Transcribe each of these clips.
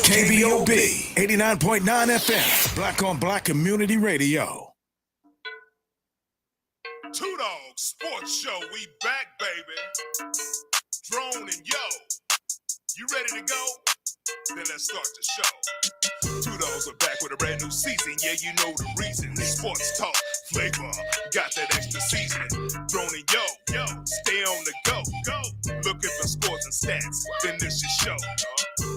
KBOB 89.9 FM, Black on Black Community Radio. Two Dawgs Sports Show, we back, baby. Drone and Yo, you ready to go? Then let's start the show. Two Dawgs are back with a brand new season. Yeah, you know the reason. Sports talk, flavor, got that extra seasoning. Drone and Yo, stay on the go. Looking for scores and stats, then this your show.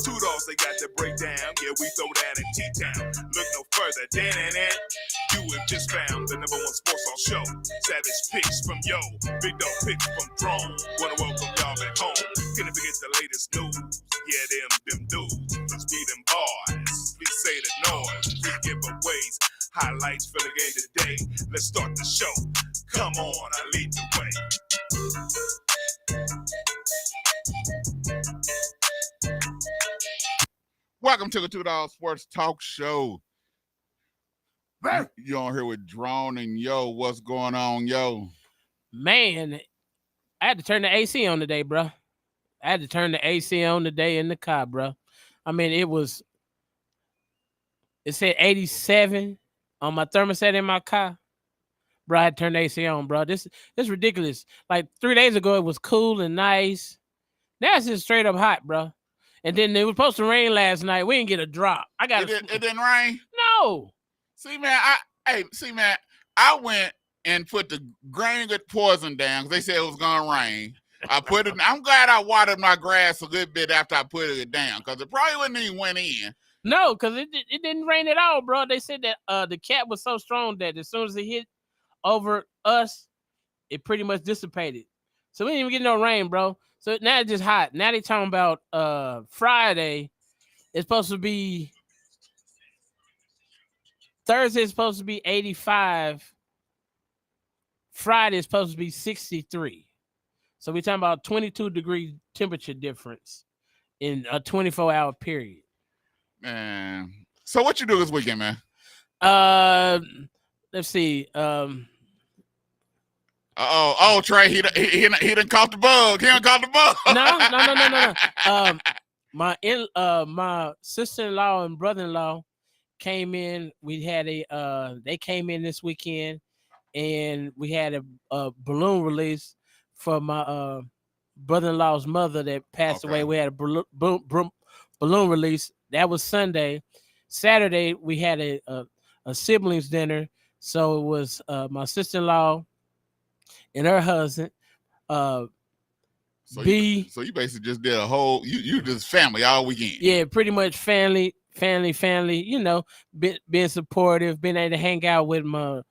Two Dawgs, they got the breakdown. Yeah, we throw that in T-Town. Look no further, Dan. You have just found the number one sports talk show. Savage picks from Yo, big dog picks from Drone. Wanna welcome y'all back home. Can't forget the latest news. Yeah, them dudes. Let's be them boys. Please say the noise. Free giveaways. Highlights for the game today. Let's start the show. Come on, I lead the way. Welcome to the Two Dawgs Sports Talk Show. You on here with Drone and Yo. What's going on, Yo? Man, I had to turn the AC on today, bro. I had to turn the AC on today in the car, bro. I mean, it said 87 on my thermostat in my car. Bro, I had to turn the AC on, bro. This is ridiculous. Like 3 days ago, it was cool and nice. Now it's just straight up hot, bro. And then it was supposed to rain last night. We didn't get a drop. It didn't rain? No. See, man, I went and put the grain-good poison down because they said it was going to rain. I put it. I'm glad I watered my grass a good bit after I put it down because it probably wouldn't even went in. No, because it didn't rain at all, bro. They said that the cat was so strong that as soon as it hit over us, it pretty much dissipated. So we didn't even get no rain, bro. So now it's just hot. Now they talking about Friday. It's supposed to be Thursday. It's supposed to be 85. Friday is supposed to be 63. So we're talking about 22-degree temperature difference in a 24-hour period. Man, so what you do this weekend, man? Let's see. Trey, he done caught the bug. He done caught the bug. No. My sister-in-law and brother-in-law came in. They came in this weekend, and we had a balloon release for my brother-in-law's mother that passed away. We had a balloon release. That was Sunday. Saturday, we had a siblings dinner. So it was my sister-in-law and her husband. So you basically just did a whole, you just family all weekend. Yeah, pretty much family, you know, being supportive, being able to hang out with my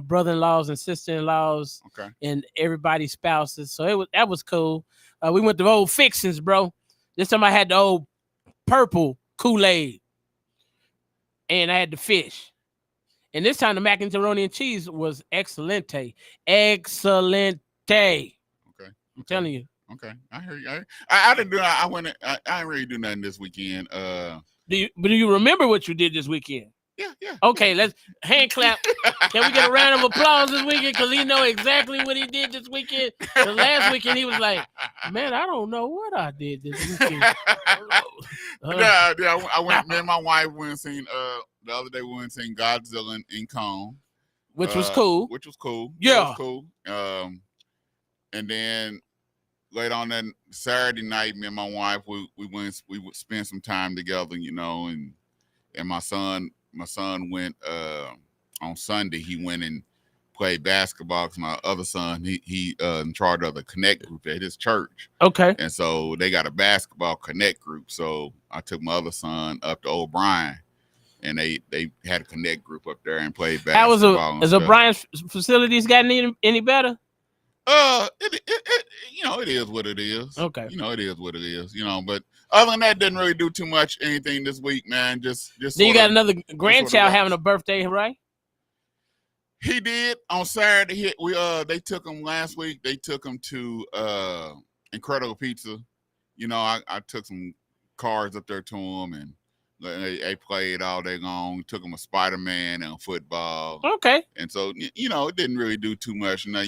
brother-in-laws and sister-in-laws and everybody's spouses. So that was cool. We went to old fixings, bro. This time I had the old purple Kool-Aid and I had the fish. And this time the macaroni and cheese was excelente. Excelente. Okay. I'm telling you. Okay. I hear you. I didn't do I didn't really do nothing this weekend. Do you remember what you did this weekend? Yeah. Okay, let's hand clap. Can we get a round of applause this weekend? Because he know exactly what he did this weekend. The last weekend he was like, man, I don't know what I did this weekend. I went, me and my wife went and seen the other day we went and seen Godzilla in Cone. Which was cool. Yeah. It was cool. And then later on that Saturday night, me and my wife we would spend some time together, you know, and my son went on Sunday. He went and played basketball because my other son he in charge of the Connect group at his church. Okay. And so they got a basketball Connect group. So I took my other son up to O'Brien, and they had a Connect group up there and played basketball. Has O'Brien's facilities gotten any better? It is what it is. Okay. It is what it is. But other than that, didn't really do too much anything this week, man. Just. Then you got another grandchild having a birthday, right? He did on Saturday. They took him last week. They took him to Incredible Pizza. I took some cards up there to him, and they played all day long. Took him a Spider-Man and a football. Okay. And so it didn't really do too much. And I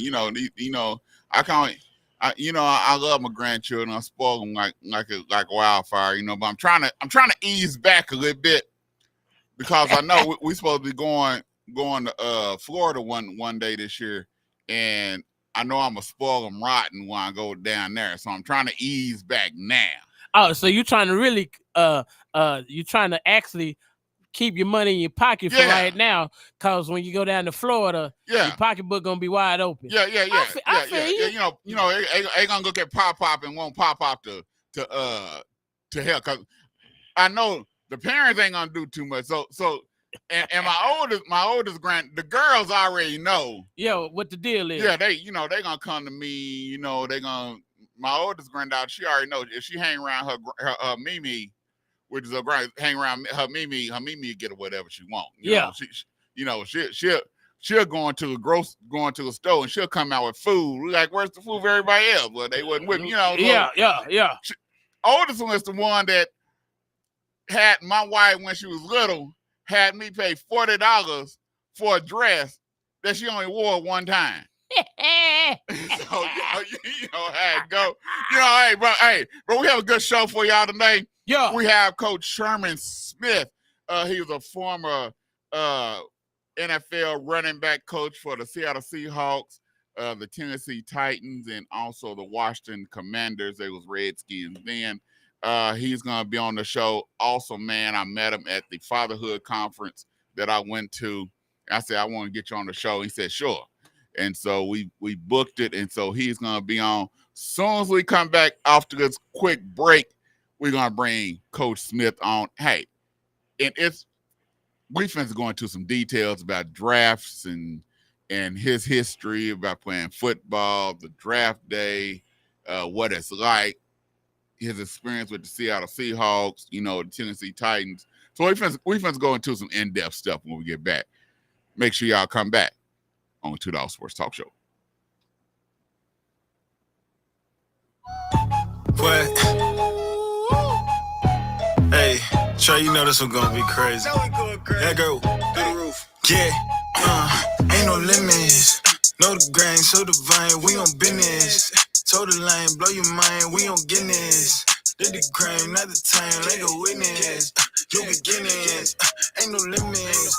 I love my grandchildren. I spoil them like wildfire, but I'm trying to ease back a little bit because I know we supposed to be going to Florida one day this year, and I know I'm gonna spoil them rotten when I go down there. So I'm trying to ease back now. Oh, so you're trying to really you're trying to actually keep your money in your pocket for right now, because when you go down to Florida, your pocketbook gonna be wide open. Yeah. Ain't gonna go get pop and won't pop to hell, because I know the parents ain't gonna do too much. So and my oldest the girls already know. Yo, what the deal is? Yeah, they gonna come to me. My oldest granddaughter, she already knows if she hang around her Mimi, which is hang around her Mimi get her whatever she want. She'll go into the store and she'll come out with food. Like, where's the food for everybody else? Well, they wasn't with me, Yeah. Oldest one is the one that had my wife when she was little had me pay $40 for a dress that she only wore one time. So had to go. Hey, bro, we have a good show for y'all today. Yeah. We have Coach Sherman Smith. He was a former NFL running back coach for the Seattle Seahawks, the Tennessee Titans, and also the Washington Commanders. They was Redskins then. He's gonna be on the show. Also, man, I met him at the fatherhood conference that I went to. I said, I want to get you on the show. He said, sure. And so we booked it, and so he's gonna be on. Soon as we come back after this quick break, we're gonna bring Coach Smith on. Hey, and we finna go into some details about drafts and his history about playing football, the draft day, what it's like, his experience with the Seattle Seahawks, the Tennessee Titans. So we finna go into some in-depth stuff when we get back. Make sure y'all come back on the $2 Sports Talk Show. What? Hey, Trey, you know this one gonna be crazy. Yeah, go through the roof. Yeah, ain't no limits. Know the grain, so divine, we on business. Told the line, blow your mind, we on Guinness. Did the crime, not the time, like a witness. New beginnings, ain't no limits.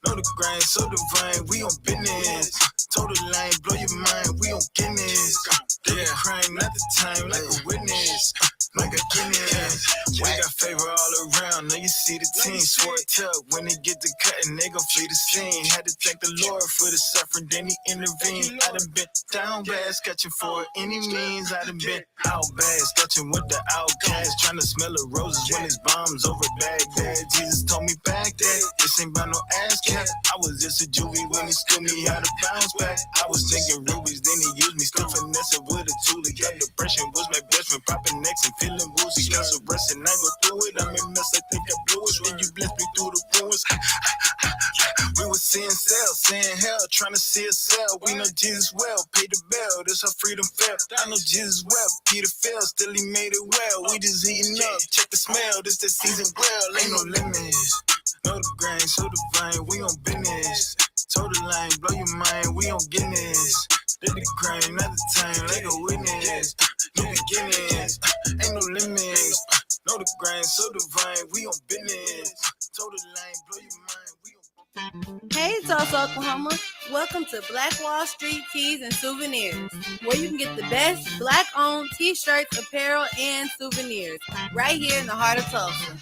Know the grind, so divine, we on business. Told the line, blow your mind, we on Guinness. Did the crime, not the time, like a witness. Like a Guinness. We got favor all around, now you see the team. Swore up when they get to cutting, they gon' flee the scene. Had to thank the Lord for the suffering, then he intervened. I done been down bad, sketching for any means. I done been out bad, sketching with the outcast. Trying to smell the roses when it's bombs over Baghdad. Jesus told me back that this ain't about no ass cat. I was just a juvie when he schooled me how to bounce back. I was thinking rubies, then he used me, still finessing with a tool. Got depression, was my best friend, popping necks and feeling woozy. Got some rest and I go through it. I'm in mess, I think I blew it. Then you blessed me through the ruins. We was seeing cells, seeing hell, trying to see a cell. We know Jesus well, pay the bell, this how freedom felt. I know Jesus well, Peter fell, still he made it well. We just eating up, check the smell, this the season well. Ain't no limits, know the grain, so divine, we on business. Told the line, blow your mind, we on Guinness. Did the crime, not the time, like a witness. New beginnings, ain't no limits. Know the grind, so divine, we on business. Told the line, blow your mind, we on. Hey, Tulsa, Oklahoma. Welcome to Black Wall Street Tees and Souvenirs, where you can get the best Black-owned T-shirts, apparel, and souvenirs right here in the heart of Tulsa.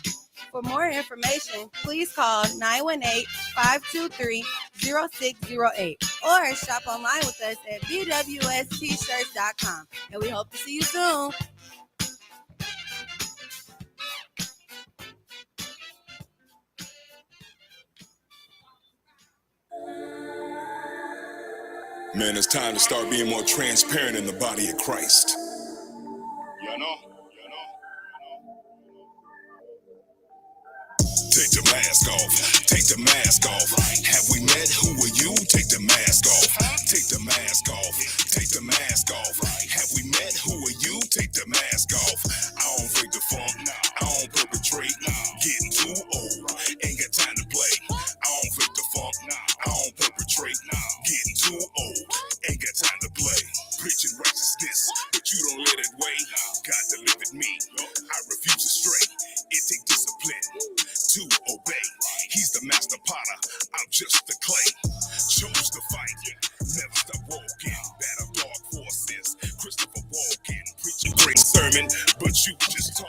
For more information, please call 918-523-0608 or shop online with us at bwstshirts.com. And we hope to see you soon. Man, it's time to start being more transparent in the body of Christ. Take the mask off. Take the mask off. Have we met? Who are you? Take the mask off. Take the mask off. Take the mask off. Have we met? Who are you? Take the mask off. I don't fake the funk. I don't perpetrate. Getting too old. Ain't got time to play. I don't fake the funk. I don't perpetrate. Getting too old. Ain't got time to play. Preaching righteousness, but you potter, I'm just the clay. Chose to fight, never stop walking. Battle dark forces, Christopher Walken. Preach a great sermon, but you just talk.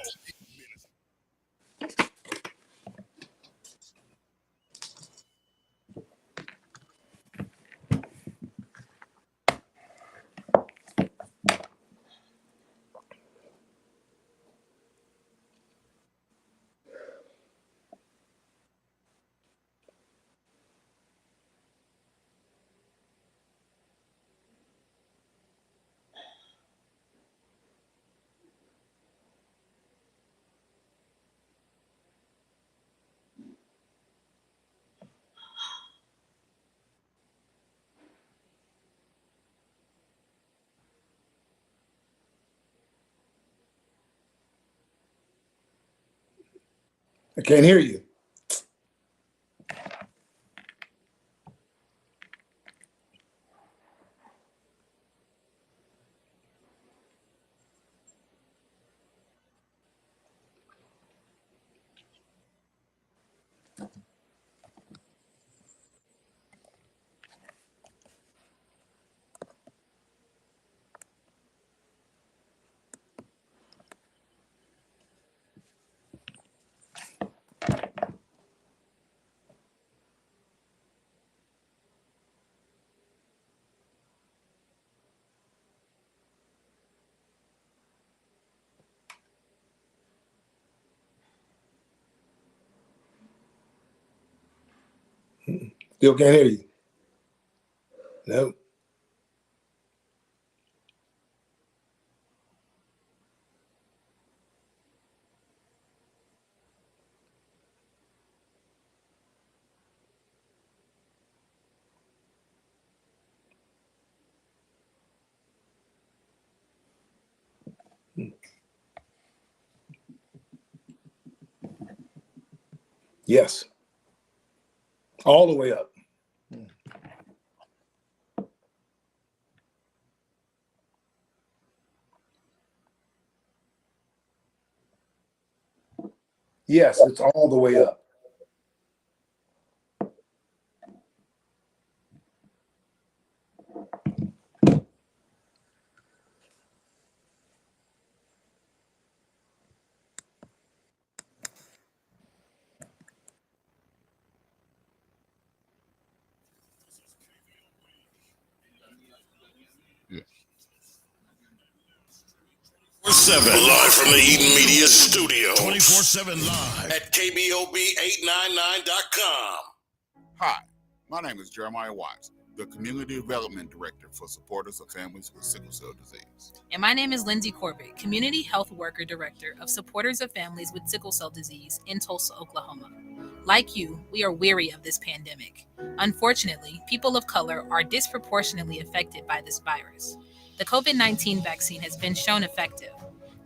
I can't hear you. Still can't hear you. No. Yes. All the way up. Yes, it's all the way up. Yeah. 7 live from the Eden Media Studio. 24/7 live. At KBOB899.com. Hi, my name is Jeremiah Watts, the Community Development Director for Supporters of Families with Sickle Cell Disease. And my name is Lindsay Corbett, Community Health Worker Director of Supporters of Families with Sickle Cell Disease in Tulsa, Oklahoma. Like you, we are weary of this pandemic. Unfortunately, people of color are disproportionately affected by this virus. The COVID-19 vaccine has been shown effective,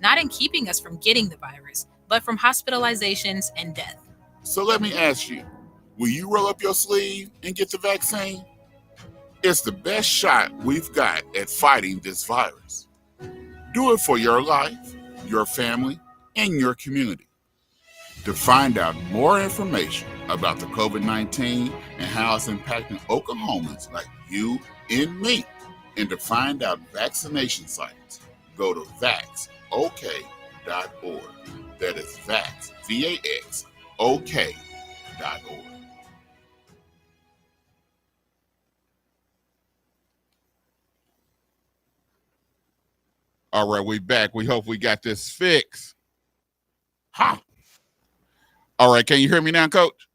not in keeping us from getting the virus, but from hospitalizations and death. So let me ask you, will you roll up your sleeve and get the vaccine? It's the best shot we've got at fighting this virus. Do it for your life, your family, and your community. To find out more information about the COVID-19 and how it's impacting Oklahomans like you and me, and to find out vaccination sites, go to vaxok.org. That is vax, VAX, OK.org. All right, we back. We hope we got this fixed. Ha! All right, can you hear me now, Coach?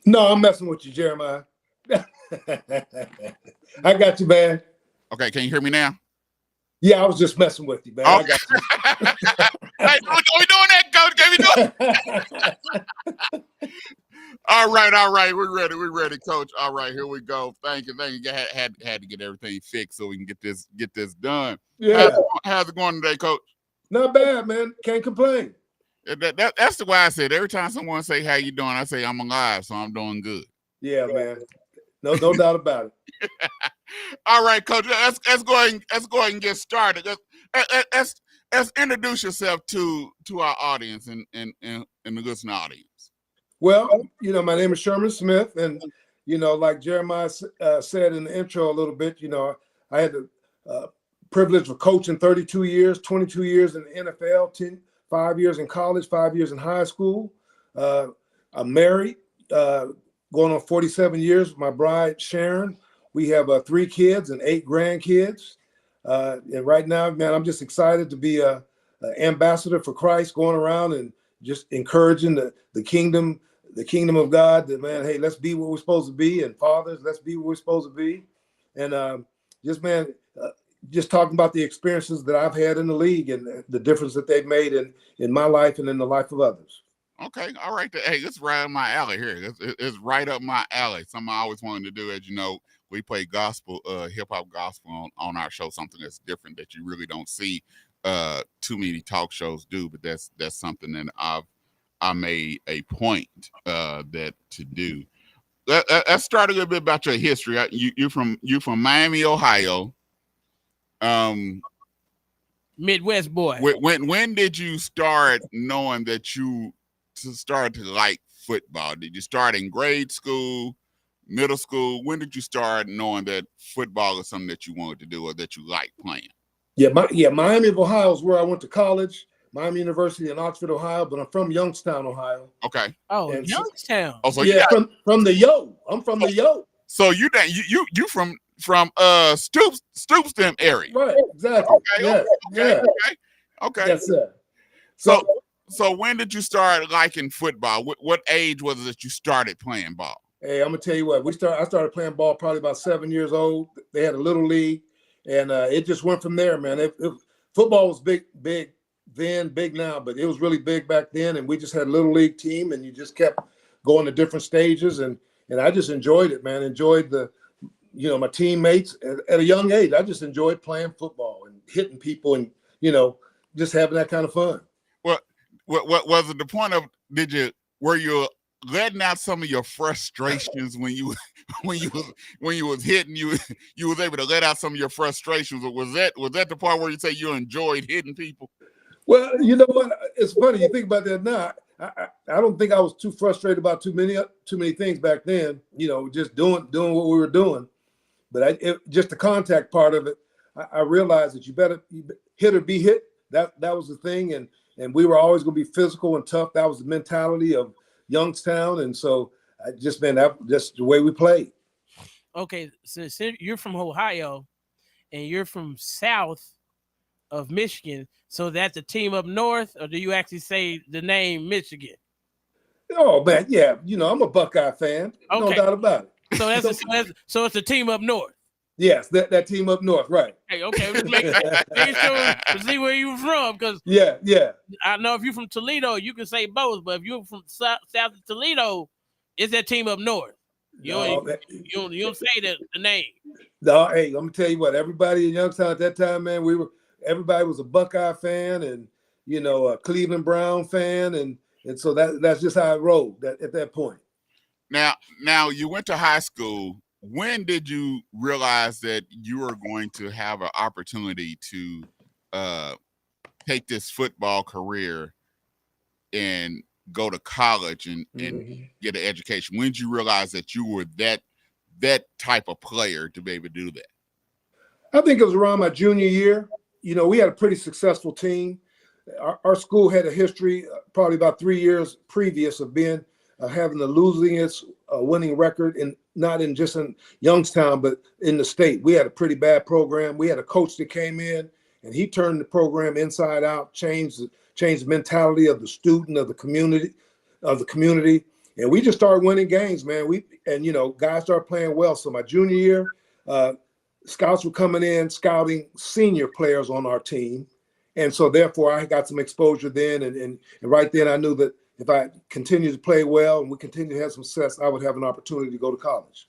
No, I'm messing with you, Jeremiah. I got you, man. Okay, can you hear me now? Yeah, I was just messing with you, man. Okay. I got you. Hey, don't be doing that, Coach. Can we do it? All right. We're ready, Coach. All right, here we go. Thank you. Had to get everything fixed so we can get this done. Yeah. How's it going today, Coach? Not bad, man. Can't complain. That's the way I said. Every time someone say how you doing, I say I'm alive, so I'm doing good. Yeah, man. No doubt about it. All right, Coach. Let's go ahead and get started. Let's introduce yourself to our audience and the listening audience. Well, my name is Sherman Smith, and like Jeremiah said in the intro a little bit, I had the privilege of coaching 32 years, 22 years in the NFL, 5 years in college, 5 years in high school. I'm married, going on 47 years with my bride, Sharon. We have 3 kids and 8 grandkids. And right now, man, I'm just excited to be an ambassador for Christ, going around and just encouraging the kingdom of God, that, man, hey, let's be what we're supposed to be. And fathers, let's be what we're supposed to be. And just talking about the experiences that I've had in the league and the difference that they've made in my life and in the life of others. Okay, all right. Hey, it's right up my alley here. It's right up my alley. Something I always wanted to do. As you know, we play gospel, hip hop gospel on our show. Something that's different that you really don't see too many talk shows do. But that's something that I made a point that to do. Let's start a little bit about your history. You from Miami, Ohio. Midwest boy. When did you start knowing that you started to like football? Did you start in grade school, middle school? When did you start knowing that football is something that you wanted to do or that you like playing? Miami of Ohio is where I went to college. Miami University in Oxford, Ohio, but I'm from Youngstown, Ohio. Okay. Oh, and Youngstown. From the Yo. I'm from the Yo. So you from Stoopston area. Right, exactly. Okay. Yes, sir. So when did you start liking football? What age was it that you started playing ball? Hey, I'm gonna tell you what. I started playing ball probably about 7 years old. They had a little league, and it just went from there, man. Football was big then, big now, but it was really big back then. And we just had a little league team, and you just kept going to different stages, and I just enjoyed it, man. Enjoyed my teammates at a young age. I just enjoyed playing football and hitting people, and just having that kind of fun. What was it the point of? Were you letting out some of your frustrations when you was hitting, you was able to let out some of your frustrations? Or was that the part where you say you enjoyed hitting people? Well, you know what? It's funny you think about that now. I don't think I was too frustrated about too many things back then. Just doing what we were doing. But just the contact part of it, I realized that you better hit or be hit. That was the thing, and we were always going to be physical and tough. That was the mentality of Youngstown, and so that's the way we played. Okay, so you're from Ohio, and you're from south of Michigan, so that's a team up north, or do you actually say the name Michigan? Oh man, yeah, I'm a Buckeye fan, no doubt about it. So it's a team up north. Yes, that team up north, right? Hey, okay, let's make sure to see where you were from, because yeah. I know if you're from Toledo, you can say both, but if you're from south of Toledo, it's that team up north. You don't say the name. No, hey, I'm gonna tell you what. Everybody in Youngstown at that time, man, everybody was a Buckeye fan, and a Cleveland Brown fan, and so that's just how it rolled at that point. Now you went to high school. When did you realize that you were going to have an opportunity to take this football career and go to college and get an education? When did you realize that you were that type of player to be able to do that? I think it was around my junior year. We had a pretty successful team. Our school had a history, probably about 3 years previous, of having the losingest winning record, not just in Youngstown, but in the state. We had a pretty bad program. We had a coach that came in, and he turned the program inside out, changed the mentality of the student, of the community, and we just started winning games, man. Guys started playing well. So my junior year, scouts were coming in, scouting senior players on our team, and so therefore I got some exposure then, and right then I knew that if I continued to play well and we continued to have some success, I would have an opportunity to go to college.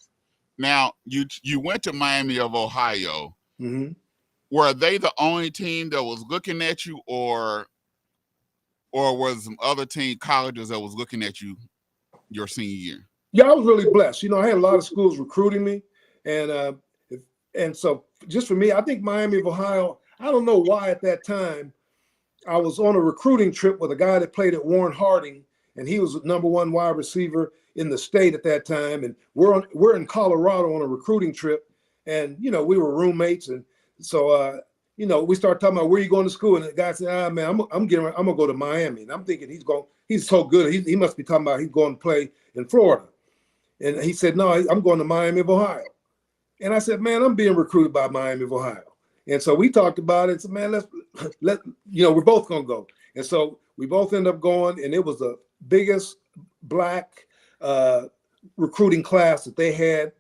Now, you went to Miami of Ohio. Mm-hmm. Were they the only team that was looking at you, or was some other colleges that was looking at you your senior year? Yeah, I was really blessed. I had a lot of schools recruiting me, and so just for me, I think Miami of Ohio, I don't know why at that time, I was on a recruiting trip with a guy that played at Warren Harding and he was the #1 wide receiver in the state at that time. And we're in Colorado on a recruiting trip, and we were roommates, and so we started talking about where you going to school, and the guy said, man, I'm gonna go to Miami, and I'm thinking he's so good, he must be talking about he's going to play in Florida, and he said, no, I'm going to Miami of Ohio, and I said, man, I'm being recruited by Miami of Ohio, and so we talked about it. And said, man, we're both gonna go, and so we both ended up going, and it was the biggest black recruiting class that they had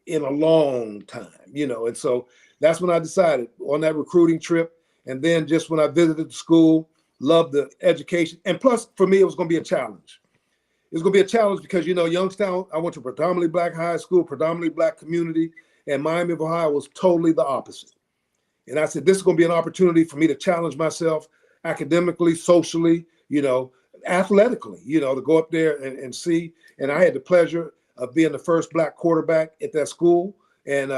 in a long time, and so that's when I decided on that recruiting trip. And then just when I visited the school, loved the education. And plus, for me, it was going to be a challenge. It was going to be a challenge because, Youngstown, I went to a predominantly black high school, predominantly black community, and Miami of Ohio was totally the opposite. And I said, this is going to be an opportunity for me to challenge myself academically, socially, athletically, to go up there and see. And I had the pleasure of being the first black quarterback at that school. And,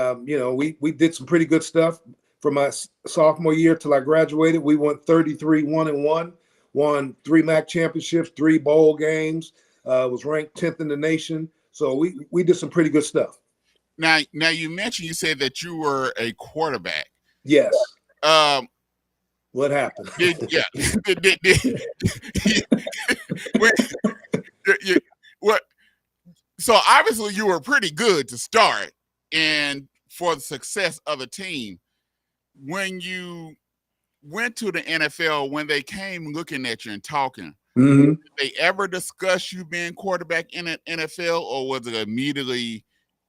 we did some pretty good stuff from my sophomore year till I graduated. We won 33-1-1, won 3 MAC championships, 3 bowl games, was ranked 10th in the nation. So we did some pretty good stuff. Now you said that you were a quarterback. Yes. What happened? So obviously you were pretty good to start. And for the success of the team, when you went to the NFL, when they came looking at you and talking, did they ever discuss you being quarterback in the NFL, or was it immediately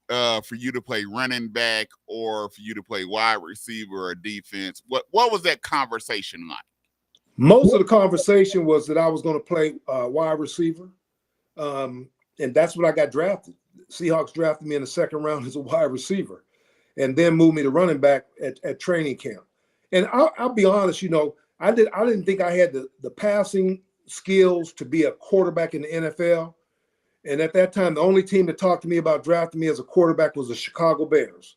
for you to play running back or for you to play wide receiver or defense? What was that conversation like? Most of the conversation was that I was going to play wide receiver, and that's when I got drafted. Seahawks drafted me in the second round as a wide receiver, and then moved me to running back at training camp. And I'll be honest, I didn't think I had the passing skills to be a quarterback in the NFL. And at that time, the only team that talked to me about drafting me as a quarterback was the Chicago Bears.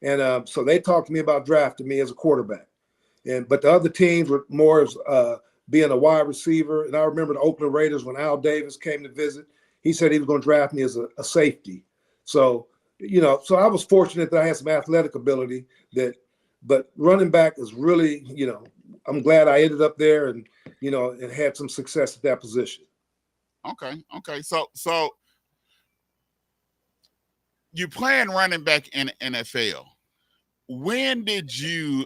And so they talked to me about drafting me as a quarterback. But the other teams were more as being a wide receiver. And I remember the Oakland Raiders, when Al Davis came to visit, he said he was going to draft me as a safety. So, so I was fortunate that I had some athletic ability but running back is really, I'm glad I ended up there and had some success at that position. Okay. So you playing running back in the NFL. When did you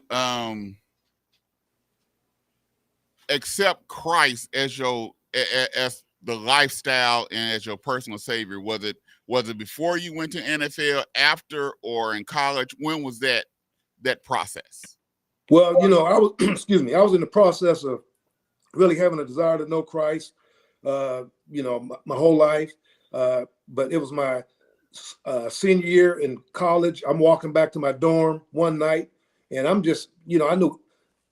accept Christ as the lifestyle and as your personal savior? Was it before you went to NFL, after, or in college? When was that process? Well, I was I was in the process of really having a desire to know Christ, my whole life. But it was my senior year in college. I'm walking back to my dorm one night, and I'm just, I knew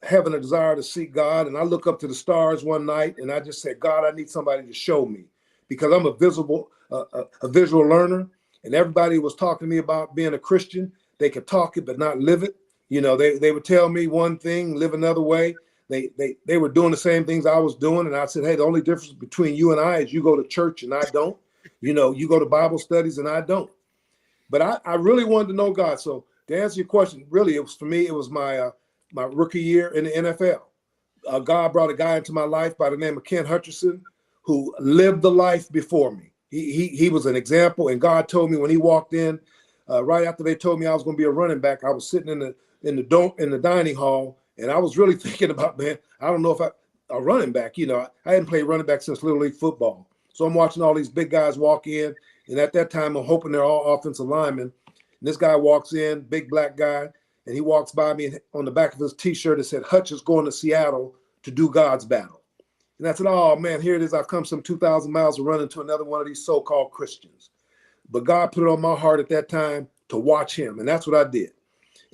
having a desire to seek God, and I look up to the stars one night, and I just said, God, I need somebody to show me, because I'm a visual learner, and everybody was talking to me about being a Christian. They could talk it but not live it. They would tell me one thing, live another way. They were doing the same things I was doing, and I said, hey, the only difference between you and I is you go to church and I don't. You go to Bible studies and I don't. But I really wanted to know God. So to answer your question, really, it was my rookie year in the NFL. God brought a guy into my life by the name of Ken Hutcherson, who lived the life before me. He was an example, and God told me when he walked in, right after they told me I was going to be a running back, I was sitting in the dining hall, and I was really thinking about, man, I don't know if a running back. I hadn't played running back since Little League football, so I'm watching all these big guys walk in, and at that time I'm hoping they're all offensive linemen. And this guy walks in, big black guy, and he walks by me, and on the back of his T-shirt it said, Hutch is going to Seattle to do God's battle. And I said, oh man, here it is. I've come some 2,000 miles to run into another one of these so-called Christians. But God put it on my heart at that time to watch him, and that's what I did.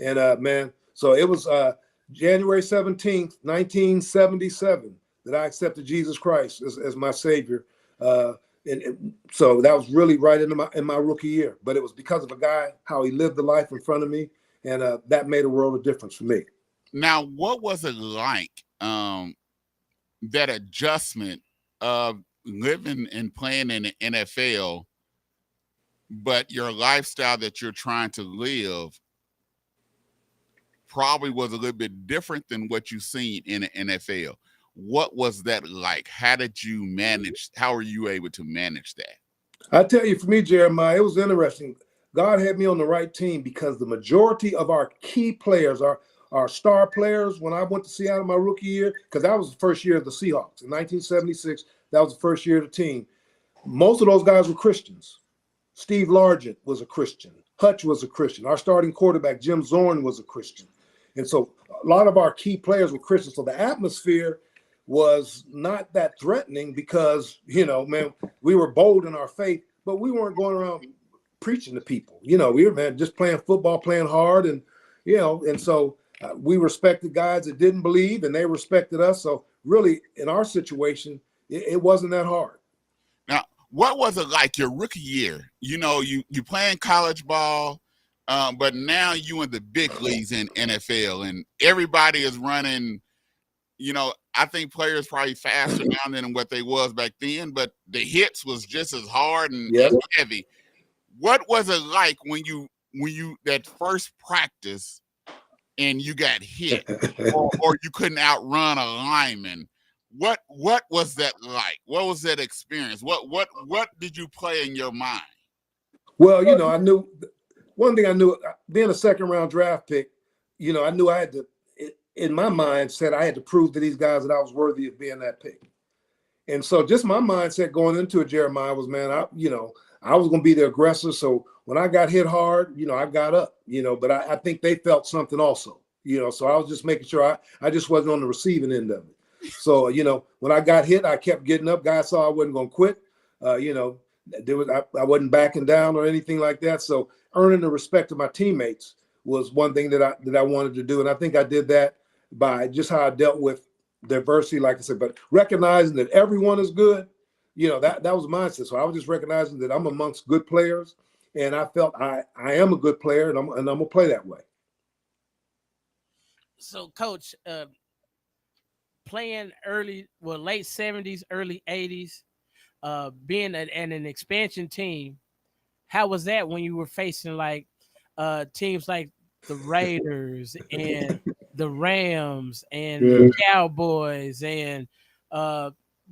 And man, so it was January 17th, 1977, that I accepted Jesus Christ as my Savior. And so that was really right in my rookie year. But it was because of a guy, how he lived the life in front of me, and that made a world of difference for me. Now, what was it like, that adjustment of living and playing in the NFL, but your lifestyle that you're trying to live probably was a little bit different than what you've seen in the NFL. What was that like? How did you manage? How are you able to manage that? I tell you, for me, Jeremiah, it was interesting. God had me on the right team because the majority of our key players, our star players, when I went to Seattle my rookie year, because that was the first year of the Seahawks in 1976, that was the first year of the team. Most of those guys were Christians. Steve Largent was a Christian. Hutch was a Christian. Our starting quarterback, Jim Zorn, was a Christian. And so a lot of our key players were Christians. So the atmosphere was not that threatening because, man, we were bold in our faith, but we weren't going around preaching to people. We were just playing football, playing hard. And, and so we respected guys that didn't believe and they respected us. So really in our situation, it wasn't that hard. Now, what was it like your rookie year? You playing college ball, but now you in the big leagues in NFL and everybody is running, I think players probably faster now than what they was back then, but the hits was just as hard and heavy. What was it like when you that first practice and you got hit or you couldn't outrun a lineman? What was that like? What was that experience? What did you play in your mind? Well, I knew one thing. I knew being a second round draft pick, I knew I had to, in my mindset, I had to prove to these guys that I was worthy of being that pick. And so just my mindset going into it, Jeremiah, was, man, I was going to be the aggressor. So when I got hit hard, I got up, but I think they felt something also, so I was just making sure I just wasn't on the receiving end of it. So, when I got hit, I kept getting up. Guys saw I wasn't going to quit. I wasn't backing down or anything like that. So earning the respect of my teammates was one thing that I wanted to do. And I think I did that by just how I dealt with diversity, like I said, but recognizing that everyone is good, that was mindset. So I was just recognizing that I'm amongst good players and I felt I am a good player and I'm going to play that way. So Coach, playing late 70s, early 80s, being an expansion team, how was that when you were facing like teams like the Raiders and the Rams and the Cowboys and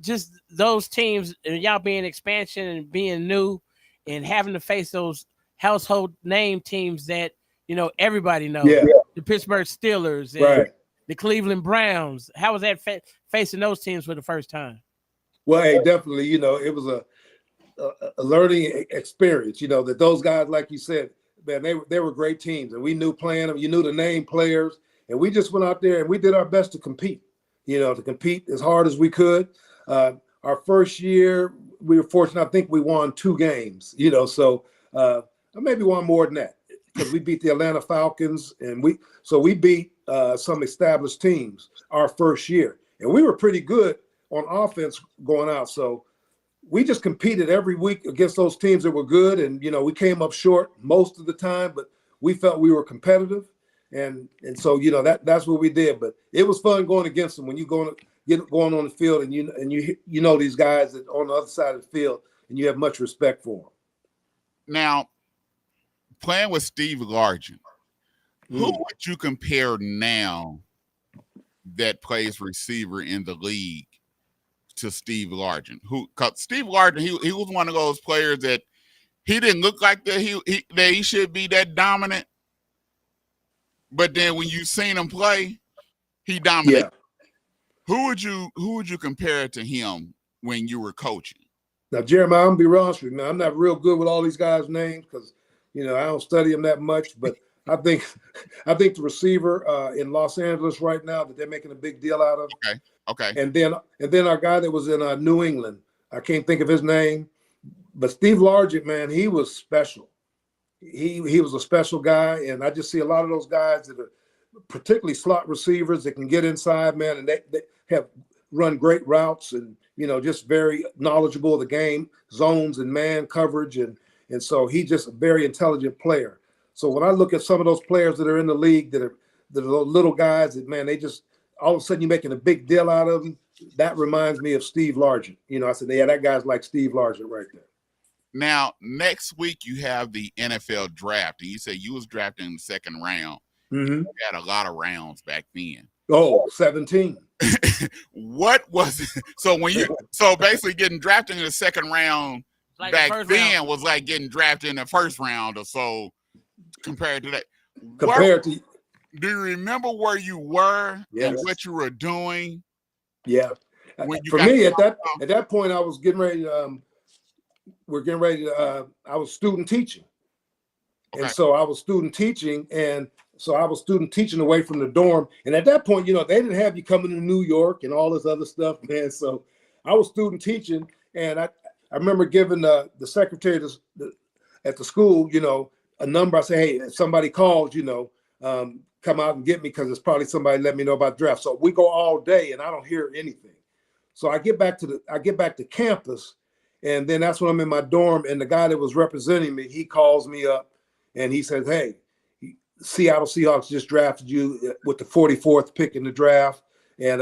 just those teams, and y'all being expansion and being new and having to face those household name teams that everybody knows, the Pittsburgh Steelers and the Cleveland Browns? How was that facing those teams for the first time? Well, hey, definitely, it was a learning experience, that those guys, like you said, man, they were great teams, and we knew playing them. You knew the name players, and we just went out there and we did our best to compete, to compete as hard as we could. Our first year, we were fortunate. I think we won 2 games, so maybe one more than that because we beat the Atlanta Falcons, and we beat some established teams our first year, and we were pretty good on offense going out. So we just competed every week against those teams that were good. And, we came up short most of the time, but we felt we were competitive. And so, that's what we did. But it was fun going against them when you going on the field and you know these guys that on the other side of the field and you have much respect for them. Now, playing with Steve Largent, who would you compare now that plays receiver in the league to Steve Largent? Cause Steve Largent, he was one of those players that he didn't look like that he should be that dominant, but then when you seen him play, he dominated. Who would you compare to him when you were coaching? Now, Jeremiah, I'm gonna be real honest with you, man. I'm not real good with all these guys' names because I don't study them that much, but I think the receiver in Los Angeles right now that they're making a big deal out of. Okay. And then our guy that was in New England, I can't think of his name, but Steve Largent, man, he was special. He was a special guy, and I just see a lot of those guys that are particularly slot receivers that can get inside, man, and they have run great routes and just very knowledgeable of the game, zones and man coverage, and so he's just a very intelligent player. So when I look at some of those players that are in the league that are little guys that, man, they just all of a sudden you're making a big deal out of them. that reminds me of Steve Largent. I said, yeah, that guy's like Steve Largent right there. Now, next week you have the NFL draft, and you say you was drafted in the second round. Mm-hmm. You had a lot of rounds back then. Oh, 17. What was it? So basically getting drafted in the second round Like back then was like getting drafted in the first round or so compared to that. Do you remember where you were and what you were doing? Yeah. For me, at that point, I was getting ready. I was student teaching. Okay. And so I was student teaching. And so I was student teaching away from the dorm. And at that point, they didn't have you coming to New York and all this other stuff, man. So I was student teaching. And I remember giving the secretary at the school, a number. I say, hey, if somebody calls, come out and get me because it's probably somebody let me know about draft. So we go all day and I don't hear anything. So I get back to campus, and then that's when I'm in my dorm, and the guy that was representing me, he calls me up and he says, hey, Seattle Seahawks just drafted you with the 44th pick in the draft. And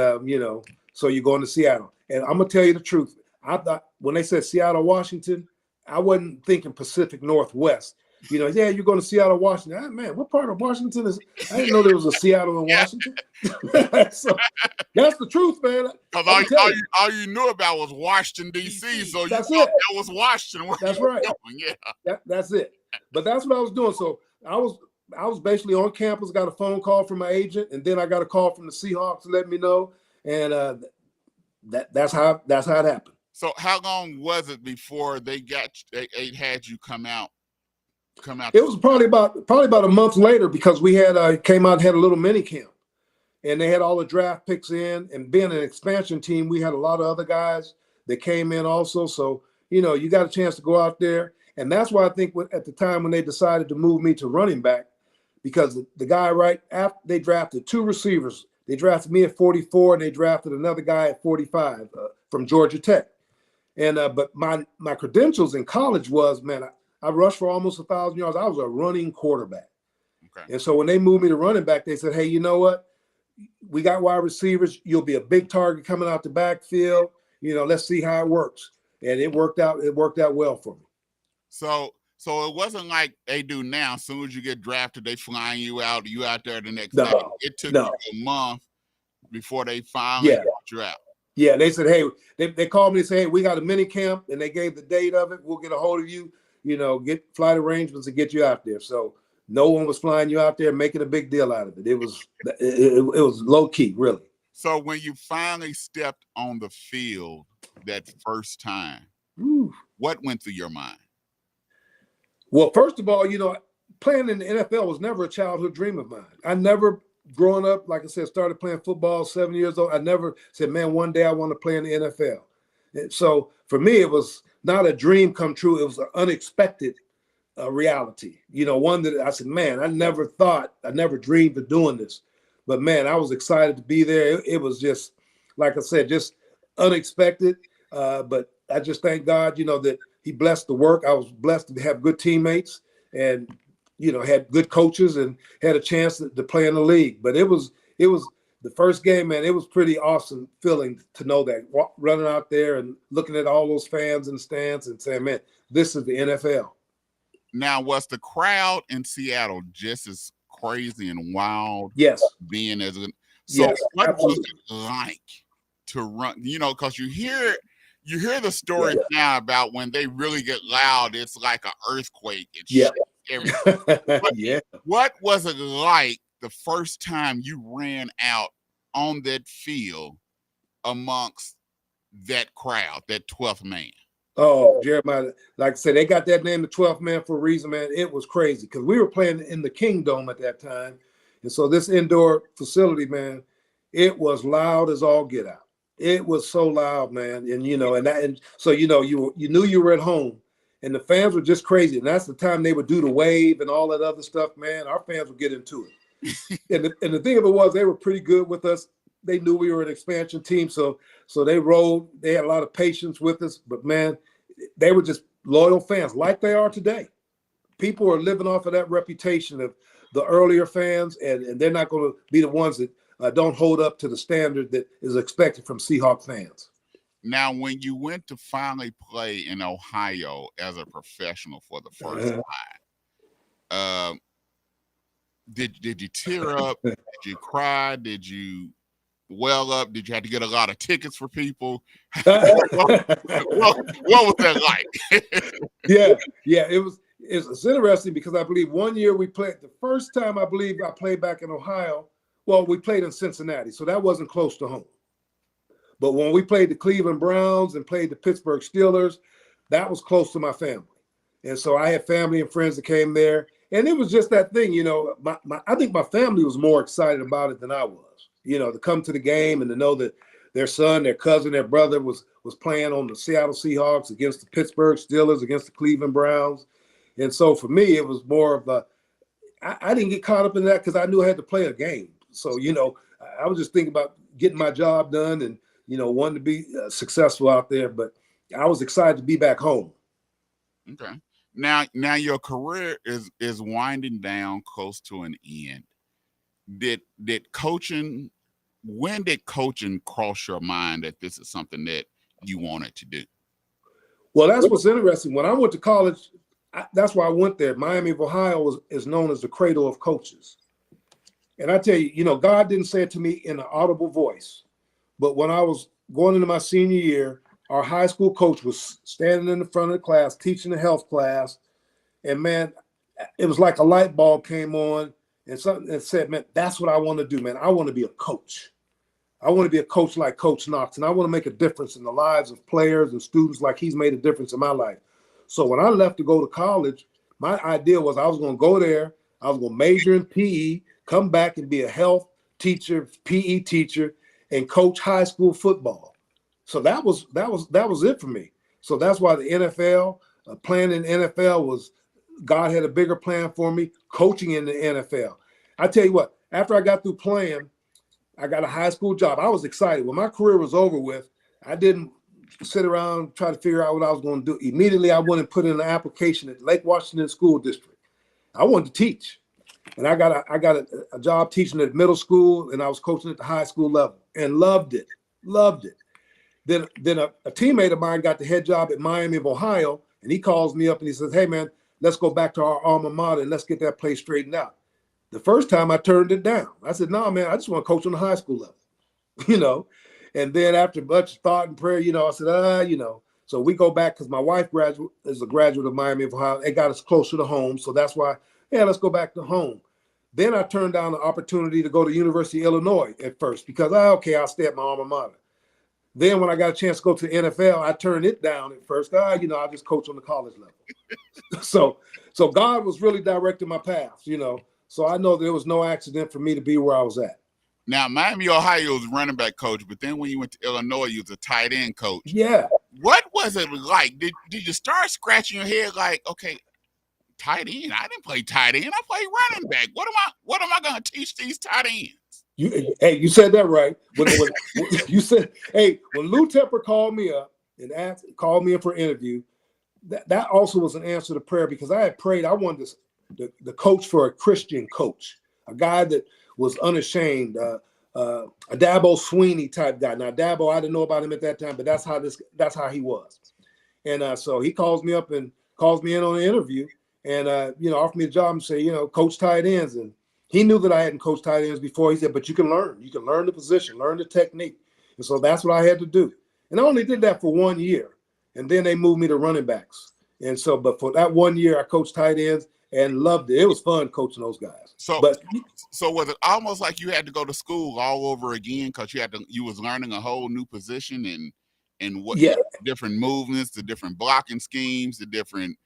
so you're going to Seattle. And I'm gonna tell you the truth. I thought when they said Seattle, Washington, I wasn't thinking Pacific Northwest. You're going to Seattle, Washington. Man, what part of Washington is? I didn't know there was a Seattle in Washington. So that's the truth, man. Because all you knew about was Washington, D.C. So you thought that was Washington. That's right. Yeah, that's it. But that's what I was doing. So I was basically on campus. Got a phone call from my agent, and then I got a call from the Seahawks to let me know, and that's how it happened. So how long was it before they had you come out? It was probably about a month later because we had came out and had a little mini camp, and they had all the draft picks in. And being an expansion team, we had a lot of other guys that came in also. So you got a chance to go out there, and that's why I think at the time when they decided to move me to running back, because the guy right after they drafted two receivers, they drafted me at 44, and they drafted another guy at 45 from Georgia Tech, and but my credentials in college was, man, I rushed for almost 1,000 yards. I was a running quarterback. Okay. And so when they moved me to running back, they said, hey, you know what? We got wide receivers. You'll be a big target coming out the backfield. Let's see how it works. And it worked out. It worked out well for me. So it wasn't like they do now. As soon as you get drafted, they flying you out. You out there the next day. It took you a month before they finally got you out. Yeah, they said, hey, they called me and said, hey, we got a mini camp, and they gave the date of it. We'll get a hold of you. Get flight arrangements to get you out there. So no one was flying you out there making a big deal out of it. It was low key, really. So when you finally stepped on the field that first time, what went through your mind? Well, first of all, playing in the NFL was never a childhood dream of mine. I never, growing up, like I said, started playing football 7 years old. I never said, man, one day I want to play in the NFL. And so for me, it was not a dream come true. It was an unexpected reality. One that I said, man, I never dreamed of doing this. But, man, I was excited to be there. It was just, like I said, just unexpected. But I just thank God, that he blessed the work. I was blessed to have good teammates and, had good coaches and had a chance to play in the league. But it was the first game, man, it was pretty awesome feeling to know that, running out there and looking at all those fans in the stands and saying, man, this is the NFL. Now, was the crowd in Seattle just as crazy and wild? Yes. Being as what was it like to run? Because you hear the stories now about when they really get loud, it's like an earthquake. It's everything. What was it like the first time you ran out on that field amongst that crowd, that 12th man? Oh, Jeremiah, like I said, they got that name, the 12th man, for a reason, man. It was crazy because we were playing in the Kingdome at that time. And so this indoor facility, man, it was loud as all get out. It was so loud, man. And so you knew you were at home, and the fans were just crazy. And that's the time they would do the wave and all that other stuff, man. Our fans would get into it. and the thing of it was, they were pretty good with us. They knew we were an expansion team, so they rolled. They had a lot of patience with us, but man, they were just loyal fans, like they are today. People are living off of that reputation of the earlier fans, and they're not going to be the ones that don't hold up to the standard that is expected from Seahawk fans. Now, when you went to finally play in Ohio as a professional for the first time, did you tear up? Did you cry? Did you well up? Did you have to get a lot of tickets for people? what was that like? Yeah, it's interesting because I believe one year we played, the first time I believe I played back in Ohio. Well, we played in Cincinnati, so that wasn't close to home. But when we played the Cleveland Browns and played the Pittsburgh Steelers, that was close to my family. And so I had family and friends that came there. And it was just that thing, I think my family was more excited about it than I was, to come to the game and to know that their son, their cousin, their brother was playing on the Seattle Seahawks against the Pittsburgh Steelers, against the Cleveland Browns. And so for me, it was more of I didn't get caught up in that because I knew I had to play a game. So, I was just thinking about getting my job done and, wanting to be successful out there. But I was excited to be back home. Okay. Now your career is winding down close to an end. When did coaching cross your mind that this is something that you wanted to do? Well, that's what's interesting. When I went to college, that's why I went there. Miami of Ohio is known as the cradle of coaches. And I tell you, God didn't say it to me in an audible voice. But when I was going into my senior year, our high school coach was standing in the front of the class, teaching the health class. And man, it was like a light bulb came on and something that said, man, that's what I want to do, man. I want to be a coach. I want to be a coach like Coach Knox. And I want to make a difference in the lives of players and students like he's made a difference in my life. So when I left to go to college, my idea was I was going to go there. I was going to major in PE, come back and be a health teacher, PE teacher, and coach high school football. So that was it for me. So that's why the NFL, playing in the NFL was, God had a bigger plan for me, coaching in the NFL. I tell you what, after I got through playing, I got a high school job. I was excited. When my career was over with, I didn't sit around and try to figure out what I was going to do. Immediately, I went and put in an application at Lake Washington School District. I wanted to teach. And I got a job teaching at middle school, and I was coaching at the high school level and loved it. Then a teammate of mine got the head job at Miami of Ohio, and he calls me up and he says, hey, man, let's go back to our alma mater and let's get that place straightened out. The first time I turned it down. I said, no, man, I just want to coach on the high school level, And then after much thought and prayer, I said, So we go back because my wife is a graduate of Miami of Ohio. It got us closer to home. So that's why, let's go back to home. Then I turned down the opportunity to go to University of Illinois at first because, I'll stay at my alma mater. Then when I got a chance to go to the NFL, I turned it down at first. I'll just coach on the college level. So God was really directing my path, So I know there was no accident for me to be where I was at. Now, Miami, Ohio was running back coach, but then when you went to Illinois, you was a tight end coach. Yeah. What was it like? Did you start scratching your head like, okay, tight end? I didn't play tight end. I played running back. What am I going to teach these tight ends? You said that right. When you said, when Lou Tepper called me up and called me in for an interview, that also was an answer to prayer because I had prayed. I wanted the coach for a Christian coach, a guy that was unashamed, a Dabo Sweeney type guy. Now Dabo, I didn't know about him at that time, but that's how he was. And so he calls me up and calls me in on an interview and offered me a job and say, coach tight ends. And he knew that I hadn't coached tight ends before. He said, but you can learn the position, learn the technique. And so that's what I had to do. And I only did that for 1 year. And then they moved me to running backs. And so, but for that 1 year, I coached tight ends and loved it. It was fun coaching those guys. So was it almost like you had to go to school all over again because you was learning a whole new position and what different movements, the different blocking schemes, the different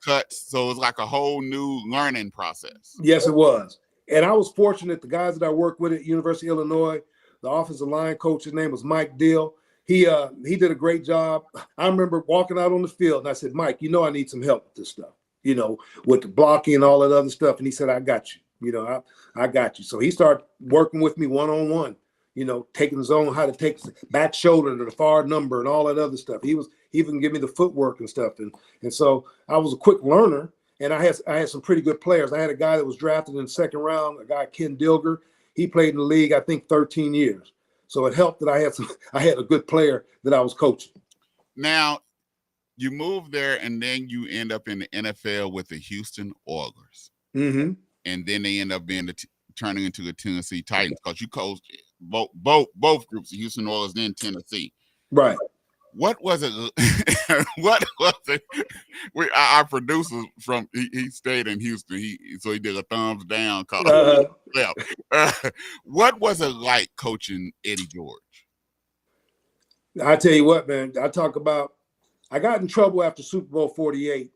cuts. So it was like a whole new learning process. Yes, it was. And I was fortunate. The guys that I worked with at University of Illinois, the offensive line coach, his name was Mike Dill. He did a great job. I remember walking out on the field and I said, Mike, I need some help with this stuff, with the blocking and all that other stuff. And he said, I got you. I got you. So he started working with me one-on-one, taking his own, how to take back shoulder to the far number and all that other stuff. He even give me the footwork and stuff. And so I was a quick learner and I had some pretty good players. I had a guy that was drafted in the second round, a guy, Ken Dilger. He played in the league, I think, 13 years. So it helped that I had a good player that I was coaching. Now, you move there, and then you end up in the NFL with the Houston Oilers. Mm-hmm. And then they end up being turning into the Tennessee Titans, because you coached both groups, the Houston Oilers, then Tennessee. Right. What was it? What was it? Our producer he stayed in Houston. So he did a thumbs down call. What was it like coaching Eddie George? I tell you what, man. I got in trouble after Super Bowl 48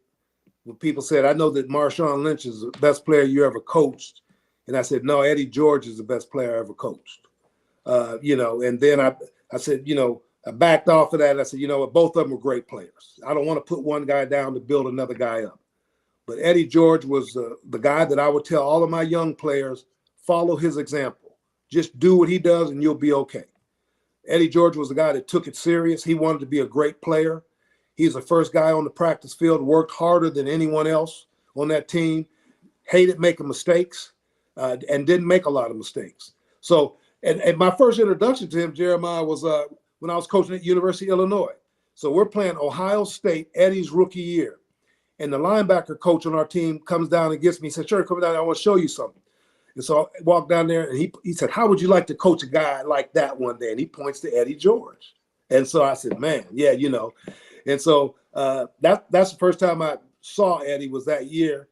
when people said, I know that Marshawn Lynch is the best player you ever coached. And I said, no, Eddie George is the best player I ever coached. And then I said, I backed off of that. I said, both of them were great players. I don't want to put one guy down to build another guy up. But Eddie George was the guy that I would tell all of my young players, follow his example. Just do what he does and you'll be okay. Eddie George was the guy that took it serious. He wanted to be a great player. He's the first guy on the practice field, worked harder than anyone else on that team, hated making mistakes, and didn't make a lot of mistakes. So, and my first introduction to him, Jeremiah, was when I was coaching at University of Illinois. So we're playing Ohio State, Eddie's rookie year. And the linebacker coach on our team comes down and gets me. He said, sure, come down, I want to show you something. And so I walked down there, and he said, how would you like to coach a guy like that one day? And he points to Eddie George. And so I said, man, yeah, And so that's the first time I saw Eddie, was that year,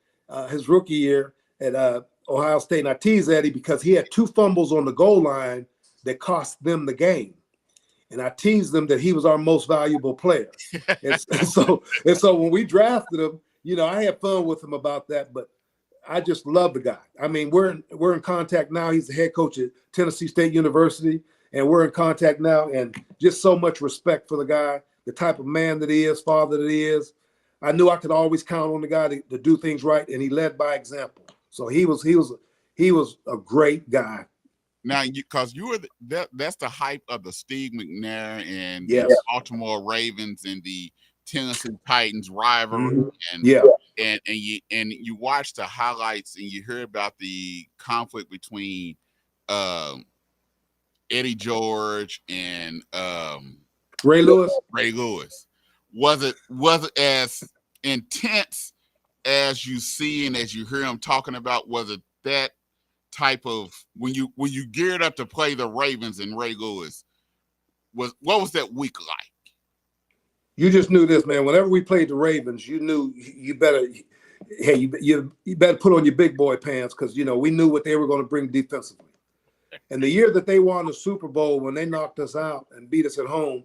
his rookie year at Ohio State. And I teased Eddie because he had 2 fumbles on the goal line that cost them the game. And I teased them that he was our most valuable player. and so when we drafted him, I had fun with him about that, but I just love the guy. I mean, we're in contact now. He's the head coach at Tennessee State University, and we're in contact now, and just so much respect for the guy, the type of man that he is, father that he is. I knew I could always count on the guy to do things right, and he led by example. So he was a great guy. Now, because you were that's the hype of the Steve McNair and yes. the Baltimore Ravens and the Tennessee Titans rivalry, and you watch the highlights and you hear about the conflict between Eddie George and Ray Lewis. Was it as intense as you see and as you hear him talking about? Was it that type of when you geared up to play the Ravens and Ray Lewis? What was that week like? You just knew this, man. Whenever we played the Ravens, you knew you better put on your big boy pants, because we knew what they were going to bring defensively. And the year that they won the Super Bowl, when they knocked us out and beat us at home,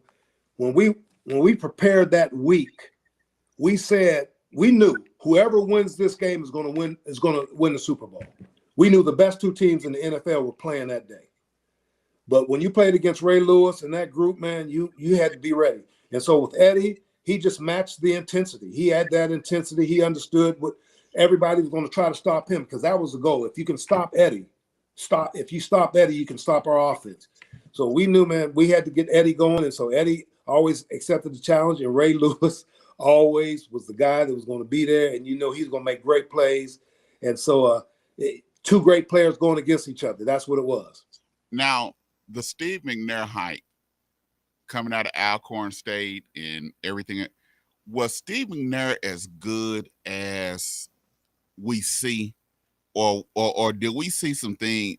when we prepared that week, we said we knew whoever wins this game is going to win the Super Bowl. We knew the best 2 teams in the NFL were playing that day. But when you played against Ray Lewis and that group, man, you had to be ready. And so with Eddie, he just matched the intensity. He had that intensity. He understood what everybody was going to try to stop him, because that was the goal. If you can stop Eddie, if you stop Eddie, you can stop our offense. So we knew, man, we had to get Eddie going. And so Eddie always accepted the challenge, and Ray Lewis always was the guy that was going to be there, and he's going to make great plays. And so 2 great players going against each other. That's what it was. Now, the Steve McNair hype coming out of Alcorn State and everything, was Steve McNair as good as we see, or did we see something?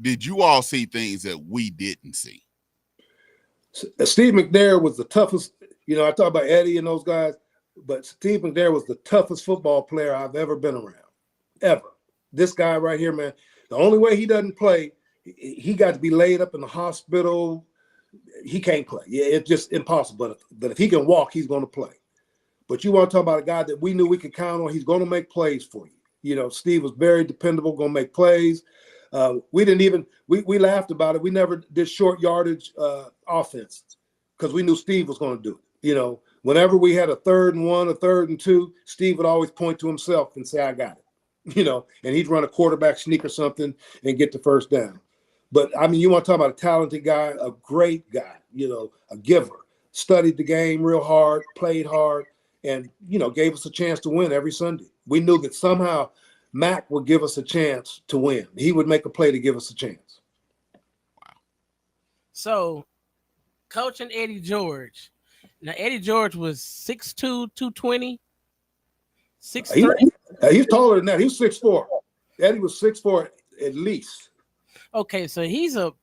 Did you all see things that we didn't see? Steve McNair was the toughest. I talk about Eddie and those guys, but Steve McNair was the toughest football player I've ever been around, ever. This guy right here, man, the only way he doesn't play, he got to be laid up in the hospital. He can't play. Yeah, it's just impossible. But if he can walk, he's going to play. But you want to talk about a guy that we knew we could count on. He's going to make plays for you. Steve was very dependable, going to make plays. We didn't even we laughed about it. We never did short yardage offense because we knew Steve was going to do it. Whenever we had a 3rd and 1, a 3rd and 2, Steve would always point to himself and say, I got it. And he'd run a quarterback sneak or something and get the first down. But, I mean, you want to talk about a talented guy, a great guy, a giver, studied the game real hard, played hard, and, gave us a chance to win every Sunday. We knew that somehow Mac would give us a chance to win. He would make a play to give us a chance. So, coaching Eddie George. Now, Eddie George was 6'2", 220, 6'3". He's taller than that. He's 6'4". Eddie was 6'4" at least. Okay, so he's a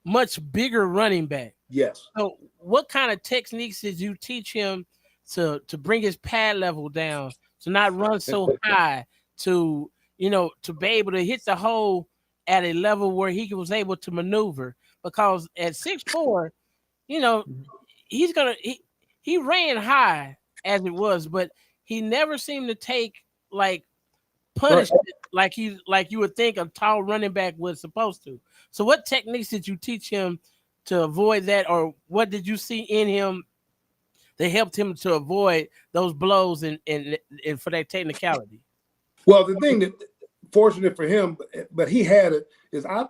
much bigger running back. Yes. So, what kind of techniques did you teach him to bring his pad level down, to not run so high, to be able to hit the hole at a level where he was able to maneuver? Because at 6'4", he ran high as it was, but he never seemed to take like punishment like you would think a tall running back was supposed to. So what techniques did you teach him to avoid that, or what did you see in him that helped him to avoid those blows and for that technicality? Well, the thing that fortunate for him, but he had it, is I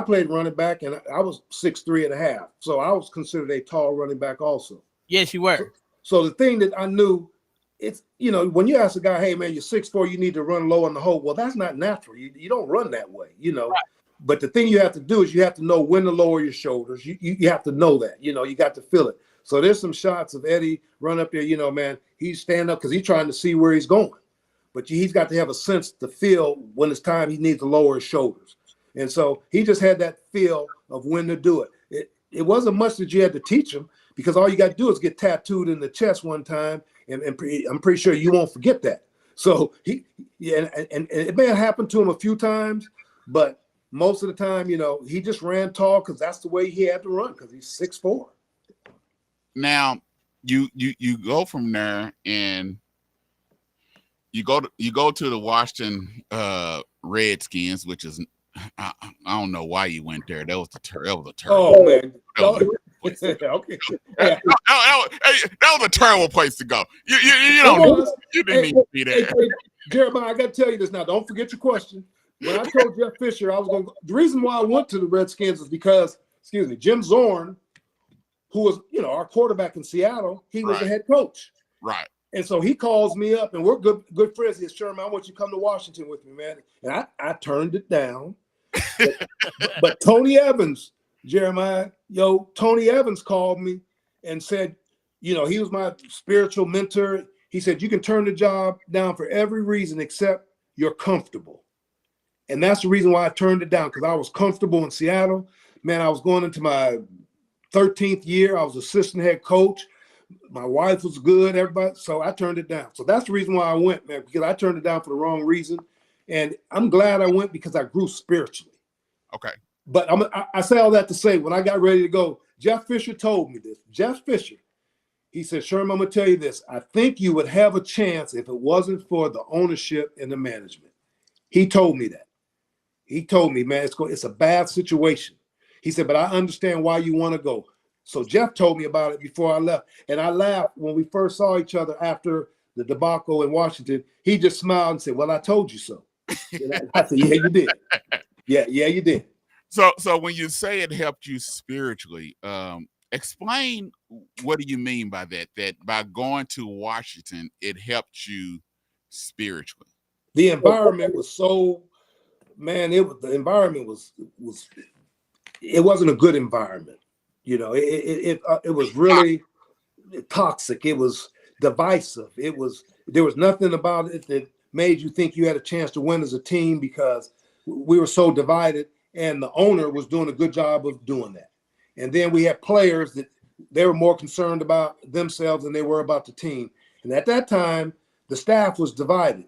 played running back and I was 6'3.5", so I was considered a tall running back also. Yes, you were. So the thing that I knew, it's when you ask a guy, hey man, you're 6'4", you need to run low on the hole. Well, that's not natural. You don't run that way, Right. But the thing you have to do is you have to know when to lower your shoulders. You have to know that, you got to feel it. So there's some shots of Eddie run up there, man, he's standing up because he's trying to see where he's going. But he's got to have a sense to feel when it's time he needs to lower his shoulders. And so he just had that feel of when to do it. It wasn't much that you had to teach him, because all you got to do is get tattooed in the chest one time, and I'm pretty sure you won't forget that. So and it may have happened to him a few times, but most of the time, he just ran tall because that's the way he had to run, because he's 6'4". Now you go from there and you go to the Washington Redskins, which is I don't know why you went there. That was a terrible. Oh man. Okay. Yeah. That was a terrible place to go. You didn't need to be there. Hey, Jeremiah, I got to tell you this now. Don't forget your question. When I told Jeff Fisher I was going to, the reason why I went to the Redskins is because, Jim Zorn, who was, our quarterback in Seattle, he was the head coach. Right. And so he calls me up, and we're good friends. He says, Sherman, I want you to come to Washington with me, man. And I turned it down. But Tony Evans, Jeremiah, Tony Evans called me and said, he was my spiritual mentor. He said, you can turn the job down for every reason except you're comfortable. And that's the reason why I turned it down, because I was comfortable in Seattle. Man, I was going into my 13th year. I was assistant head coach. My wife was good, everybody. So I turned it down. So that's the reason why I went, man, because I turned it down for the wrong reason. And I'm glad I went because I grew spiritually. Okay. But I say all that to say, when I got ready to go, Jeff Fisher told me this. Jeff Fisher, he said, Sherman, I'm going to tell you this. I think you would have a chance if it wasn't for the ownership and the management. He told me that. He told me, man, it's a bad situation. He said, but I understand why you want to go. So Jeff told me about it before I left. And I laughed when we first saw each other after the debacle in Washington. He just smiled and said, well, I told you so. And I said, yeah, you did. Yeah, you did. So when you say it helped you spiritually, explain, what do you mean by that? That by going to Washington, it helped you spiritually? The environment was so, man, the environment was it wasn't a good environment. It was really toxic. It was divisive. There was nothing about it that made you think you had a chance to win as a team, because we were so divided, and the owner was doing a good job of doing that. And then we had players that they were more concerned about themselves than they were about the team. And at that time, the staff was divided.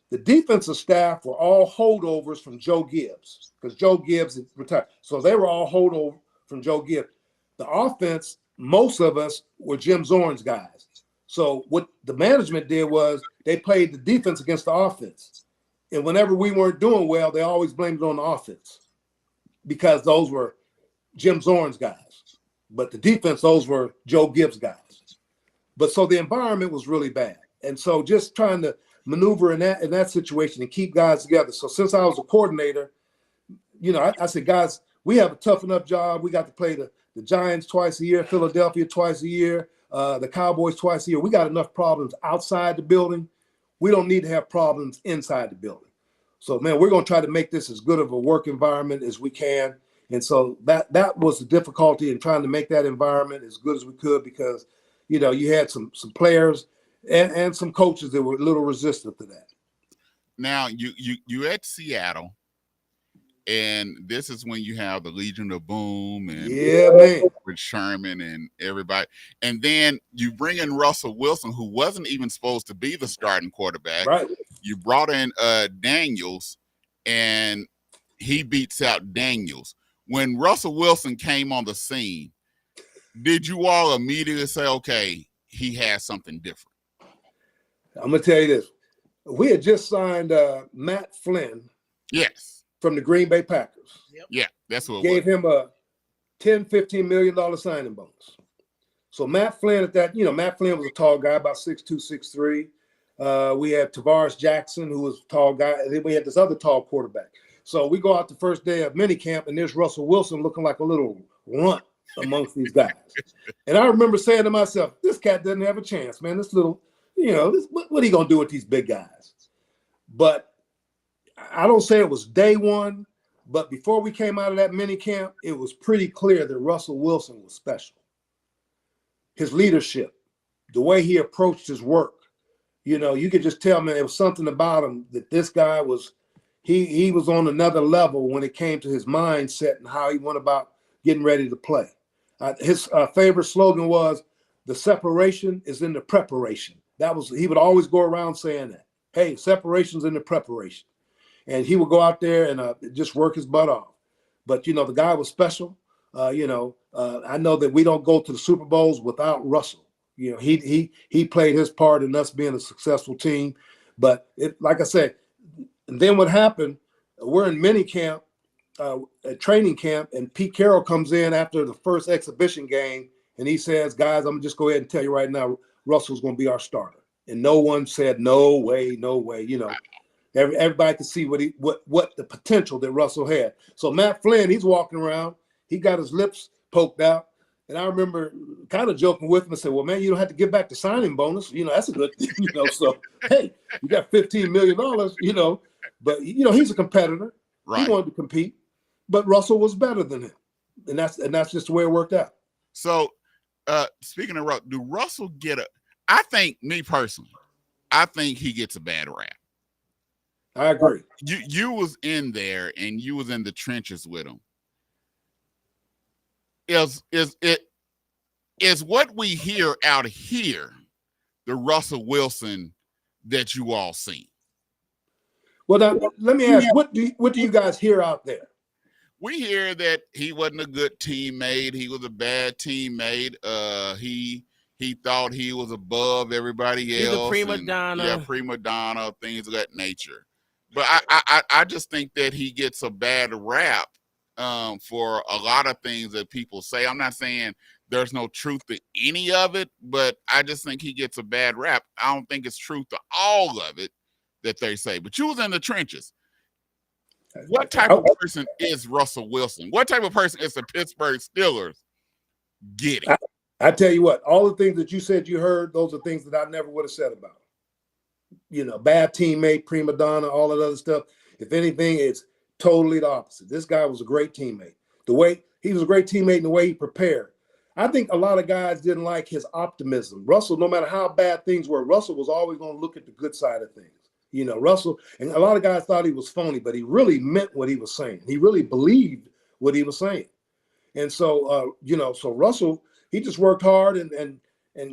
The defensive staff were all holdovers from Joe Gibbs, because Joe Gibbs had retired. So they were all holdover from Joe Gibbs. The offense, most of us were Jim Zorn's guys. So what the management did was they played the defense against the offense. And whenever we weren't doing well, they always blamed it on the offense, because those were Jim Zorn's guys. But the defense, those were Joe Gibbs' guys. But so the environment was really bad. And so just trying to maneuver in that situation and keep guys together. So since I was a coordinator, I said, guys, we have a tough enough job. We got to play the Giants twice a year, Philadelphia twice a year, the Cowboys twice a year. We got enough problems outside the building. We don't need to have problems inside the building. So, man, we're going to try to make this as good of a work environment as we can. And so that was the difficulty in trying to make that environment as good as we could, because, you know, you had some players and some coaches that were a little resistant to that. Now you at Seattle, and this is when you have the Legion of Boom and with Sherman and everybody, and then you bring in Russell Wilson, who wasn't even supposed to be the starting quarterback. Right. You brought in Daniels, and he beats out Daniels. When Russell Wilson came on the scene, did you all immediately say, okay, he has something different? I'm going to tell you this. We had just signed Matt Flynn. Yes. From the Green Bay Packers. Yep. Yeah, that's what it Gave was. him a $10-15 million signing bonus. So Matt Flynn at that, you know, Matt Flynn was a tall guy, about 6'2", 6'3". We had Tavares Jackson, who was a tall guy. And then we had this other tall quarterback. So we go out the first day of minicamp, and there's Russell Wilson looking like a little runt amongst these guys. And I remember saying to myself, this cat doesn't have a chance, man. This little, you know, what are you going to do with these big guys? But I don't say it was day one, but before we came out of that mini camp, it was pretty clear that Russell Wilson was special. His leadership, the way he approached his work, you know, you could just tell, man, there was something about him that this guy was, he was on another level when it came to his mindset and how he went about getting ready to play. His favorite slogan was, the separation is in the preparation. He would always go around saying that. Hey, separation's in the preparation. And he would go out there and just work his butt off. But, you know, the guy was special. You know, I know that we don't go to the Super Bowls without Russell. You know, he played his part in us being a successful team. But like I said, and then what happened, we're in mini camp, training camp, and Pete Carroll comes in after the first exhibition game, and he says, guys, I'm going to just go ahead and tell you right now, Russell's going to be our starter. And no one said, no way, you know. Everybody could see what the potential that Russell had. So Matt Flynn, he's walking around. He got his lips poked out. And I remember kind of joking with him and said, well, man, you don't have to give back the signing bonus. You know, that's a good thing, you know. So, hey, you got $15 million, you know. But, you know, he's a competitor. Right. He wanted to compete. But Russell was better than him. And that's just the way it worked out. So, speaking of Russell, do Russell get I think, me personally, I think he gets a bad rap. I agree. You was in there and you was in the trenches with him. Is what we hear out here the Russell Wilson that you all seen? Well, now, let me ask, what do you guys hear out there? We hear that he wasn't a good teammate. He was a bad teammate. He thought he was above everybody else. He's a prima donna. Yeah, prima donna, things of that nature. But I just think that he gets a bad rap for a lot of things that people say. I'm not saying there's no truth to any of it, but I just think he gets a bad rap. I don't think it's truth to all of it that they say. But you was in the trenches. What type of person is Russell Wilson? What type of person is the Pittsburgh Steelers getting? I tell you what, all the things that you said you heard, those are things that I never would have said about him. You know, bad teammate, prima donna, all that other stuff. If anything, it's totally the opposite. This guy was a great teammate. He was a great teammate in the way he prepared. I think a lot of guys didn't like his optimism. Russell, no matter how bad things were, Russell was always going to look at the good side of things. You know, Russell, and a lot of guys thought he was phony, but he really meant what he was saying. He really believed what he was saying. And so, you know, so Russell, he just worked hard, and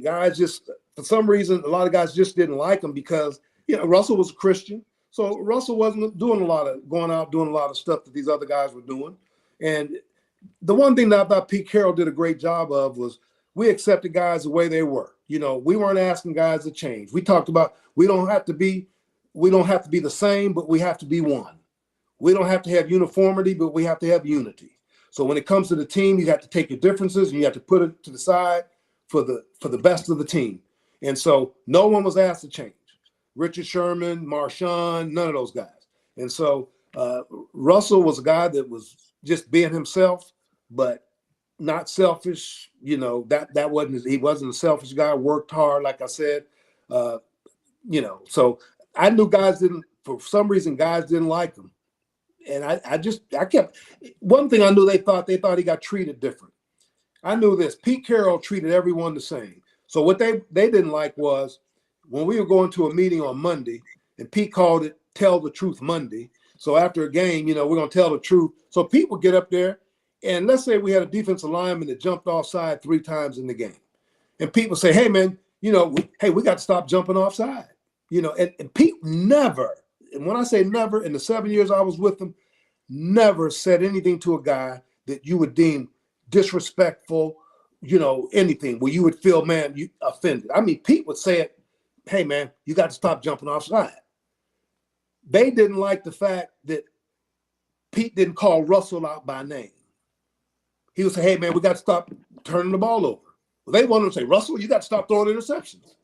guys just, for some reason, a lot of guys just didn't like him because, you know, Russell was a Christian. So Russell wasn't going out doing a lot of stuff that these other guys were doing. And the one thing that I thought Pete Carroll did a great job of was we accepted guys the way they were. You know, we weren't asking guys to change. We talked about we don't have to be the same, but we have to be one. We don't have to have uniformity, but we have to have unity. So when it comes to the team, you have to take your differences and you have to put it to the side for the best of the team. And so no one was asked to change. Richard Sherman, Marshawn, none of those guys. And so Russell was a guy that was just being himself, but not selfish. You know, he wasn't a selfish guy, worked hard, like I said. You know, so I knew for some reason, guys didn't like him. And I kept, one thing I knew they thought he got treated different. I knew this. Pete Carroll treated everyone the same. So what they didn't like was when we were going to a meeting on Monday, and Pete called it Tell the Truth Monday. So after a game, we're going to tell the truth. So Pete would get up there, and let's say we had a defensive lineman that jumped offside 3 times in the game. And Pete would say, hey, man, we got to stop jumping offside. And Pete never, and when I say never, in the 7 years I was with him, never said anything to a guy that you would deem disrespectful, anything where you would feel, man, you offended. I mean, Pete would say it, hey, man, you got to stop jumping offside. They didn't like the fact that Pete didn't call Russell out by name. He would say, hey, man, we got to stop turning the ball over. Well, they wanted to say, Russell, you got to stop throwing interceptions.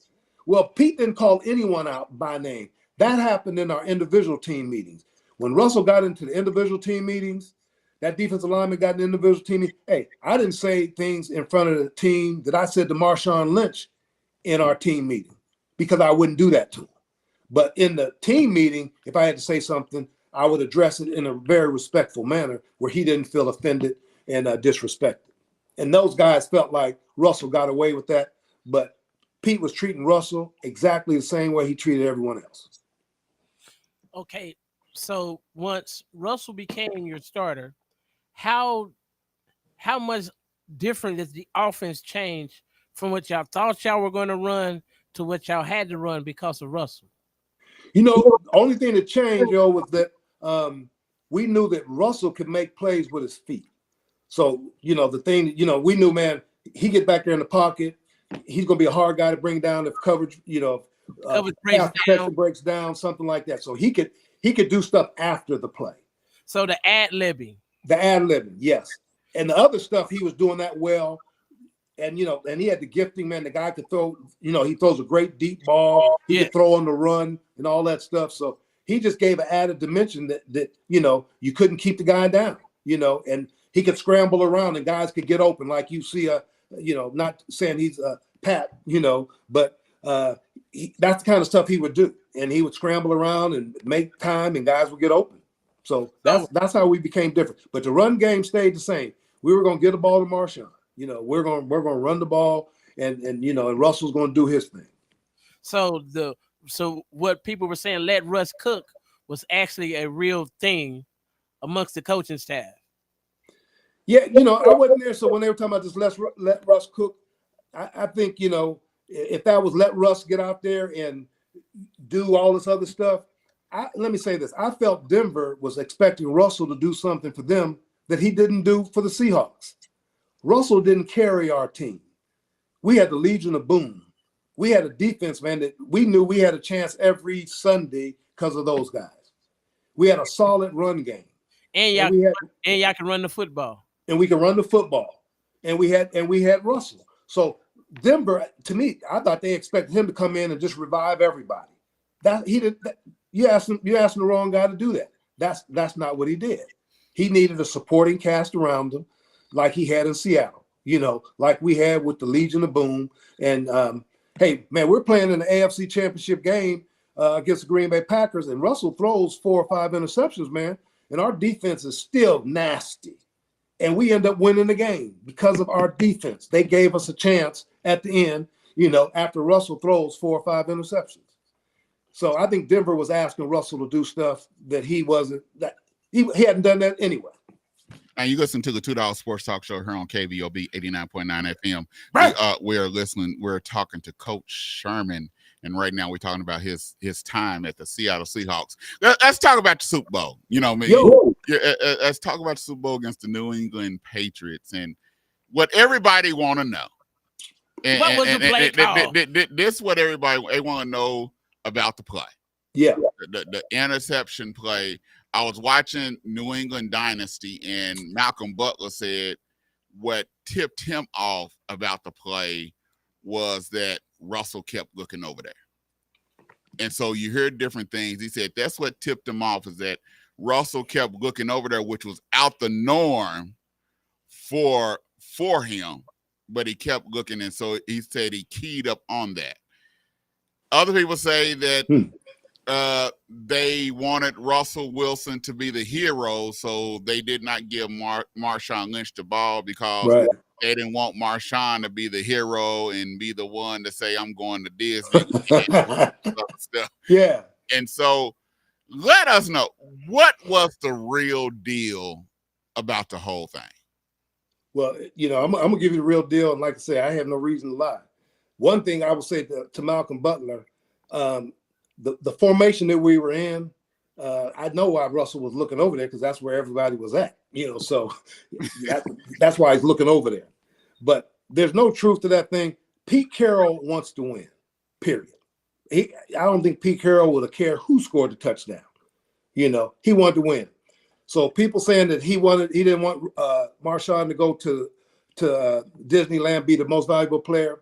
Well, Pete didn't call anyone out by name. That happened in our individual team meetings. When Russell got into the individual team meetings, that defensive lineman got in the individual team meeting. Hey, I didn't say things in front of the team that I said to Marshawn Lynch in our team meeting because I wouldn't do that to him. But in the team meeting, if I had to say something, I would address it in a very respectful manner where he didn't feel offended and disrespected. And those guys felt like Russell got away with that, but Pete was treating Russell exactly the same way he treated everyone else. Okay, so once Russell became your starter, how much different does the offense change from what y'all thought y'all were going to run to what y'all had to run because of Russell? The only thing that changed, was that we knew that Russell could make plays with his feet. So, the thing, we knew, man, he get back there in the pocket. He's going to be a hard guy to bring down if coverage, breaks down, something like that. So he could do stuff after the play. So the ad-libbing. Yes. And the other stuff, he was doing that well. And, and he had the gifting, man. The guy could throw, he throws a great deep ball. He could throw on the run and all that stuff. So he just gave an added dimension that you couldn't keep the guy down, and he could scramble around and guys could get open like you see not saying he's a Pat, but that's the kind of stuff he would do. And he would scramble around and make time and guys would get open. So that's how we became different. But the run game stayed the same. We were going to get the ball to Marshawn. We're going to run the ball and Russell's going to do his thing. So what people were saying, let Russ cook, was actually a real thing amongst the coaching staff. Yeah, I wasn't there. So when they were talking about this, let Russ cook, I think, if that was let Russ get out there and do all this other stuff, let me say this. I felt Denver was expecting Russell to do something for them that he didn't do for the Seahawks. Russell didn't carry our team. We had the Legion of Boom. We had a defense, man, that we knew we had a chance every Sunday because of those guys. We had a solid run game. And y'all can run the football. And we can run the football. And we had Russell. So Denver, to me, I thought they expected him to come in and just revive everybody. You asked the wrong guy to do that. That's not what he did. He needed a supporting cast around him, like he had in Seattle. Like we had with the Legion of Boom. And hey, man, we're playing in the AFC Championship game against the Green Bay Packers, and Russell throws 4 or 5 interceptions, man, and our defense is still nasty. And we end up winning the game because of our defense. They gave us a chance at the end, after Russell throws 4 or 5 interceptions. So I think Denver was asking Russell to do stuff that he hadn't done that anyway. And you listen to the $2 Sports Talk Show here on KBOB 89.9 FM. Right. We're listening. We're talking to Coach Sherman, and right now we're talking about his time at the Seattle Seahawks. Let's talk about the Super Bowl. Let's talk about the Super Bowl against the New England Patriots and what everybody want to know. What was the play called? This is what everybody want to know about the play. Yeah, the interception play. I was watching New England Dynasty, and Malcolm Butler said what tipped him off about the play was that Russell kept looking over there. And so you hear different things. He said that's what tipped him off, is that Russell kept looking over there, which was out the norm for him, but he kept looking. And so he said he keyed up on that. Other people say that they wanted Russell Wilson to be the hero, so they did not give Marshawn Lynch the ball because they didn't want Marshawn to be the hero and be the one to say, I'm going to Disney. Stuff. Yeah. And so let us know, what was the real deal about the whole thing? Well, I'm going to give you the real deal. And like I say, I have no reason to lie. One thing I would say to Malcolm Butler, the formation that we were in, I know why Russell was looking over there because that's where everybody was at, so that's why he's looking over there. But there's no truth to that thing. Pete Carroll wants to win, period. I don't think Pete Carroll would have cared who scored the touchdown. He wanted to win. So people saying that he didn't want Marshawn to go to Disneyland, be the most valuable player.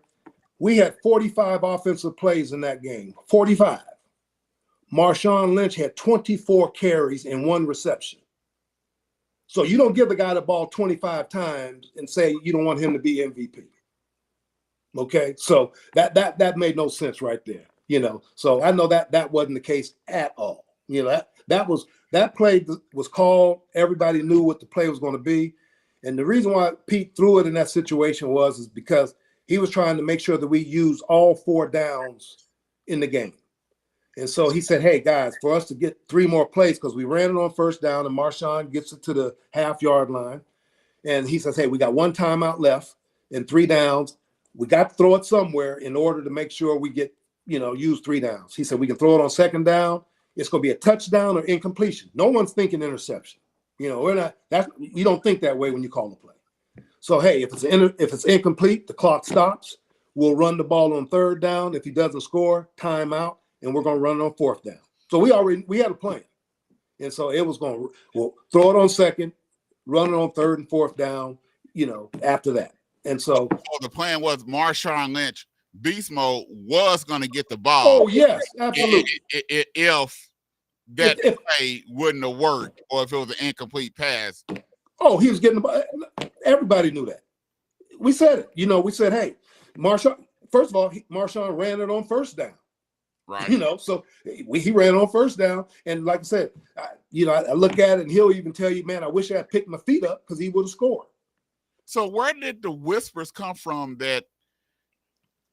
We had 45 offensive plays in that game, 45. Marshawn Lynch had 24 carries and 1 reception. So you don't give the guy the ball 25 times and say you don't want him to be MVP. Okay, so that made no sense right there. So I know that wasn't the case at all. That play was called. Everybody knew what the play was going to be, and the reason why Pete threw it in that situation is because he was trying to make sure that we use all 4 downs in the game. And so he said, hey, guys, for us to get 3 more plays, because we ran it on first down and Marshawn gets it to the half-yard line. And he says, hey, we got 1 timeout left and 3 downs. We got to throw it somewhere in order to make sure we get, use 3 downs. He said, we can throw it on second down. It's going to be a touchdown or incompletion. No one's thinking interception. We don't think that way when you call the play. So, hey, if it's incomplete, the clock stops. We'll run the ball on third down. If he doesn't score, timeout, and we're going to run it on fourth down. So we had a plan. And so it was we'll throw it on second, run it on third and fourth down, after that. And so the plan was Marshawn Lynch, beast mode, was going to get the ball. Oh, yes, absolutely. If that play wouldn't have worked or if it was an incomplete pass. Oh, he was getting the ball. Everybody knew that. We said it. We said, hey, Marshawn, first of all, Marshawn ran it on first down. Right. So he ran on first down. And like I said, I look at it and he'll even tell you, man, I wish I had picked my feet up because he would have scored. So where did the whispers come from that?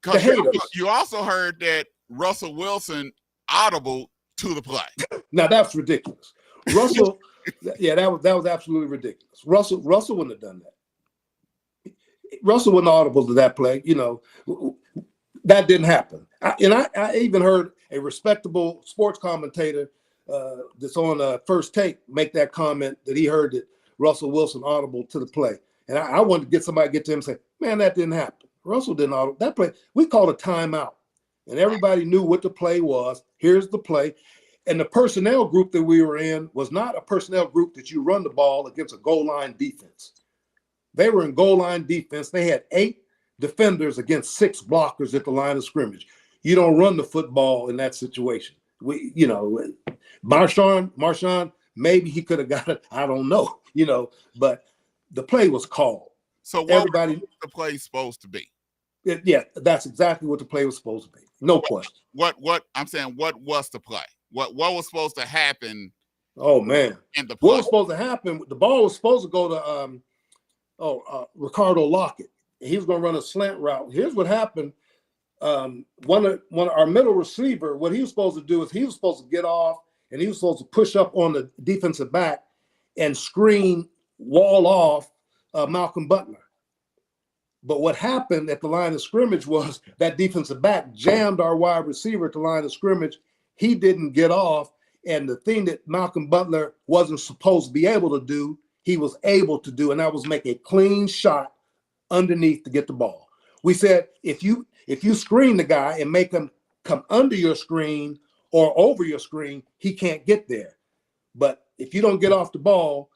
The haters. You also heard that Russell Wilson audible to the play. Now that's ridiculous. Russell, yeah, that was absolutely ridiculous. Russell wouldn't have done that. Russell wasn't audible to that play. That didn't happen. I even heard a respectable sports commentator that's on First Take make that comment that he heard that Russell Wilson audible to the play. And I wanted to get somebody to get to him and say, man, that didn't happen. Russell didn't audible. That play, we called a timeout. And everybody knew what the play was. Here's the play. And the personnel group that we were in was not a personnel group that you run the ball against a goal line defense. They were in goal line defense. They had 8 defenders against 6 blockers at the line of scrimmage. You don't run the football in that situation. Marshawn, maybe he could have got it. I don't know, but the play was called. So what was the play supposed to be? Yeah, that's exactly what the play was supposed to be. No question. What I'm saying, what was the play? What was supposed to happen? Oh man. In the play? What was supposed to happen? The ball was supposed to go to Ricardo Lockett. He was going to run a slant route. Here's what happened. One of our middle receiver, what he was supposed to do is he was supposed to get off and he was supposed to push up on the defensive back and screen wall off Malcolm Butler. But what happened at the line of scrimmage was that defensive back jammed our wide receiver at the line of scrimmage. He didn't get off. And the thing that Malcolm Butler wasn't supposed to be able to do, he was able to do, and that was make a clean shot underneath to get the ball. We said, if you screen the guy and make him come under your screen or over your screen, he can't get there. But if you don't get off the ball,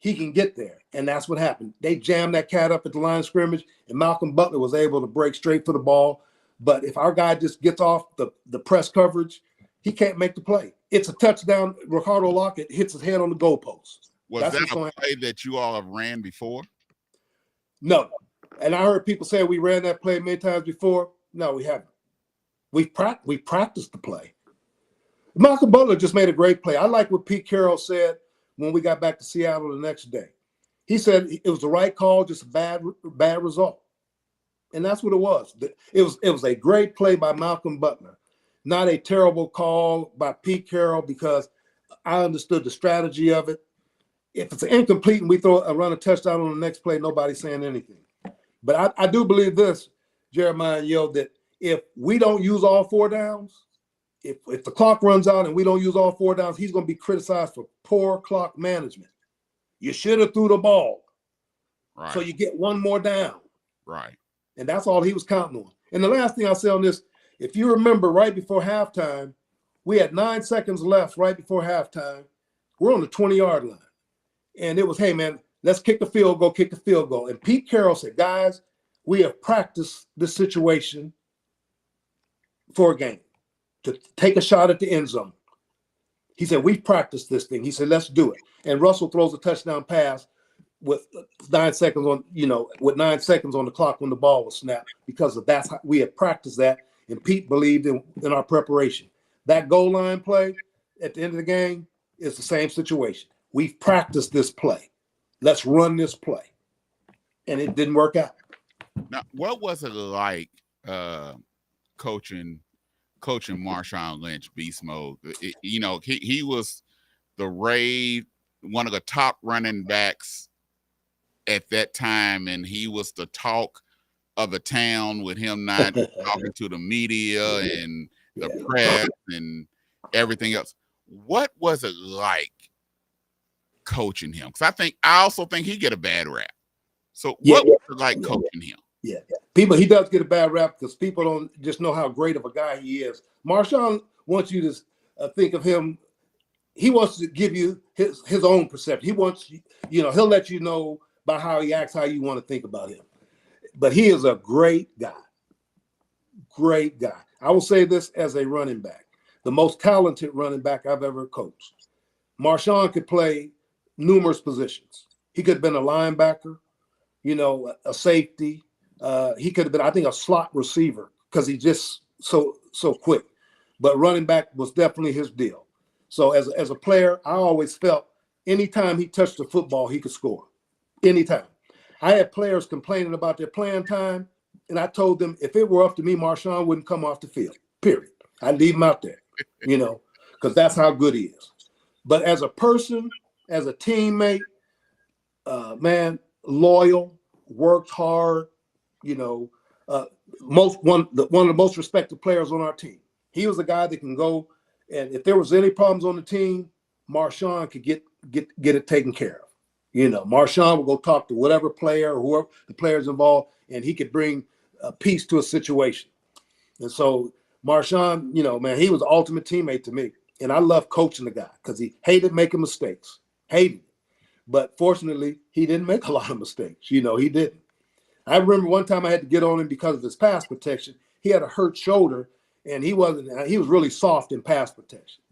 he can get there. And that's what happened. They jammed that cat up at the line of scrimmage, and Malcolm Butler was able to break straight for the ball. But if our guy just gets off the press coverage, he can't make the play. It's a touchdown. Ricardo Lockett hits his head on the goalpost. Was that a play that you all have ran before? No. And I heard people say we ran that play many times before. No, we haven't. We practiced the play. Malcolm Butler just made a great play. I like what Pete Carroll said when we got back to Seattle the next day. He said it was the right call, just a bad result. And that's what it was. It was a great play by Malcolm Butler, not a terrible call by Pete Carroll, because I understood the strategy of it. If it's incomplete and we run a touchdown on the next play, nobody's saying anything. But I do believe this, Jeremiah and Yo, that if we don't use all 4 downs, if the clock runs out and we don't use all 4 downs, he's going to be criticized for poor clock management. You should have threw the ball. Right. So you get 1 more down. Right. And that's all he was counting on. And the last thing I'll say on this, if you remember right before halftime, we had 9 seconds left right before halftime. We're on the 20-yard line. And it was, hey, man, let's kick the field goal. And Pete Carroll said, guys, we have practiced this situation for a game to take a shot at the end zone. He said, we've practiced this thing. He said, let's do it. And Russell throws a touchdown pass with 9 seconds on, with 9 seconds on the clock when the ball was snapped, because of that's how we had practiced that. And Pete believed in our preparation. That goal line play at the end of the game is the same situation. We've practiced this play. Let's run this play. And it didn't work out. Now, what was it like coaching Marshawn Lynch, beast mode? He was the rave, one of the top running backs at that time, and he was the talk of the town, with him not talking to the media and the press and everything else. What was it like coaching him? Because I also think he get a bad rap. So what was it like coaching him? Yeah. He does get a bad rap because people don't just know how great of a guy he is. Marshawn wants you to think of him. He wants to give you his own perception. He wants, he'll let you know by how he acts, how you want to think about him. But he is a great guy. Great guy. I will say this as a running back, the most talented running back I've ever coached. Marshawn could play numerous positions. He could have been a linebacker, a safety. He could have been, I think, a slot receiver because he's just so quick. But running back was definitely his deal. So as a player, I always felt anytime he touched the football, he could score. Anytime. I had players complaining about their playing time, and I told them if it were up to me, Marshawn wouldn't come off the field, period. I'd leave him out there, because that's how good he is. But as a person, as a teammate, man, loyal, worked hard, one of the most respected players on our team. He was a guy that can go, and if there was any problems on the team, Marshawn could get it taken care of. Marshawn would go talk to whatever player or whoever the players involved, and he could bring peace to a situation. And so Marshawn, man, he was the ultimate teammate to me. And I love coaching the guy because he hated making mistakes. Hated it. But fortunately, he didn't make a lot of mistakes. He didn't. I remember one time I had to get on him because of his pass protection. He had a hurt shoulder, and he was really soft in pass protection.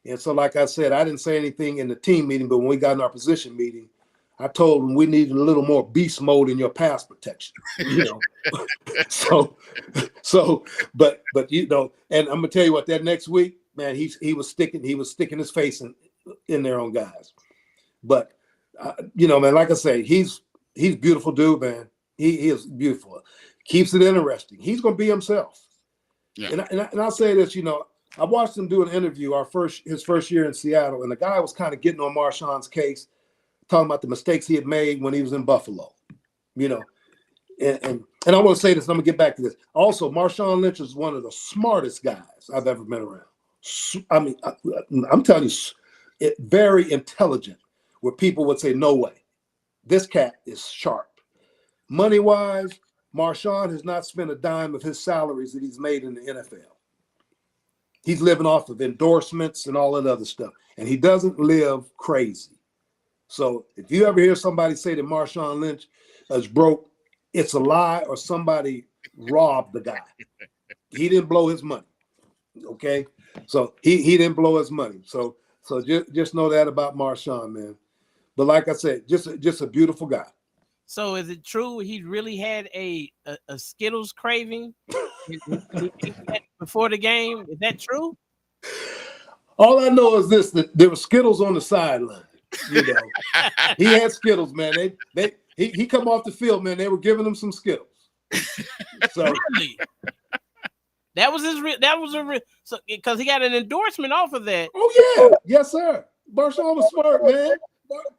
And so, like I said, I didn't say anything in the team meeting, but when we got in our position meeting, I told him we needed a little more beast mode in your pass protection, but and I'm gonna tell you what, that next week, man, he was sticking his face in there on guys. But man, like I say, he's beautiful dude, man. He is beautiful. Keeps it interesting. He's gonna be himself. Yeah. And I'll say this, I watched him do an interview his first year in Seattle, and the guy was kind of getting on Marshawn's case, talking about the mistakes he had made when he was in Buffalo, and I want to say this, and I'm gonna get back to this. Also, Marshawn Lynch is one of the smartest guys I've ever been around. I mean, I'm telling you, very intelligent, where people would say, no way. This cat is sharp. Money-wise, Marshawn has not spent a dime of his salaries that he's made in the NFL. He's living off of endorsements and all that other stuff, and he doesn't live crazy. So if you ever hear somebody say that Marshawn Lynch is broke, it's a lie, or somebody robbed the guy. He didn't blow his money. Okay, so he didn't blow his money. So just know that about Marshawn, man. But like I said, just a beautiful guy. So is it true he really had a Skittles craving before the game? Is that true? All I know is this: that there were Skittles on the sideline. You know, he had Skittles, man. He come off the field, man. They were giving him some Skittles. So really, that was so because he got an endorsement off of that. Oh yeah, yes sir. Marshawn was smart, man.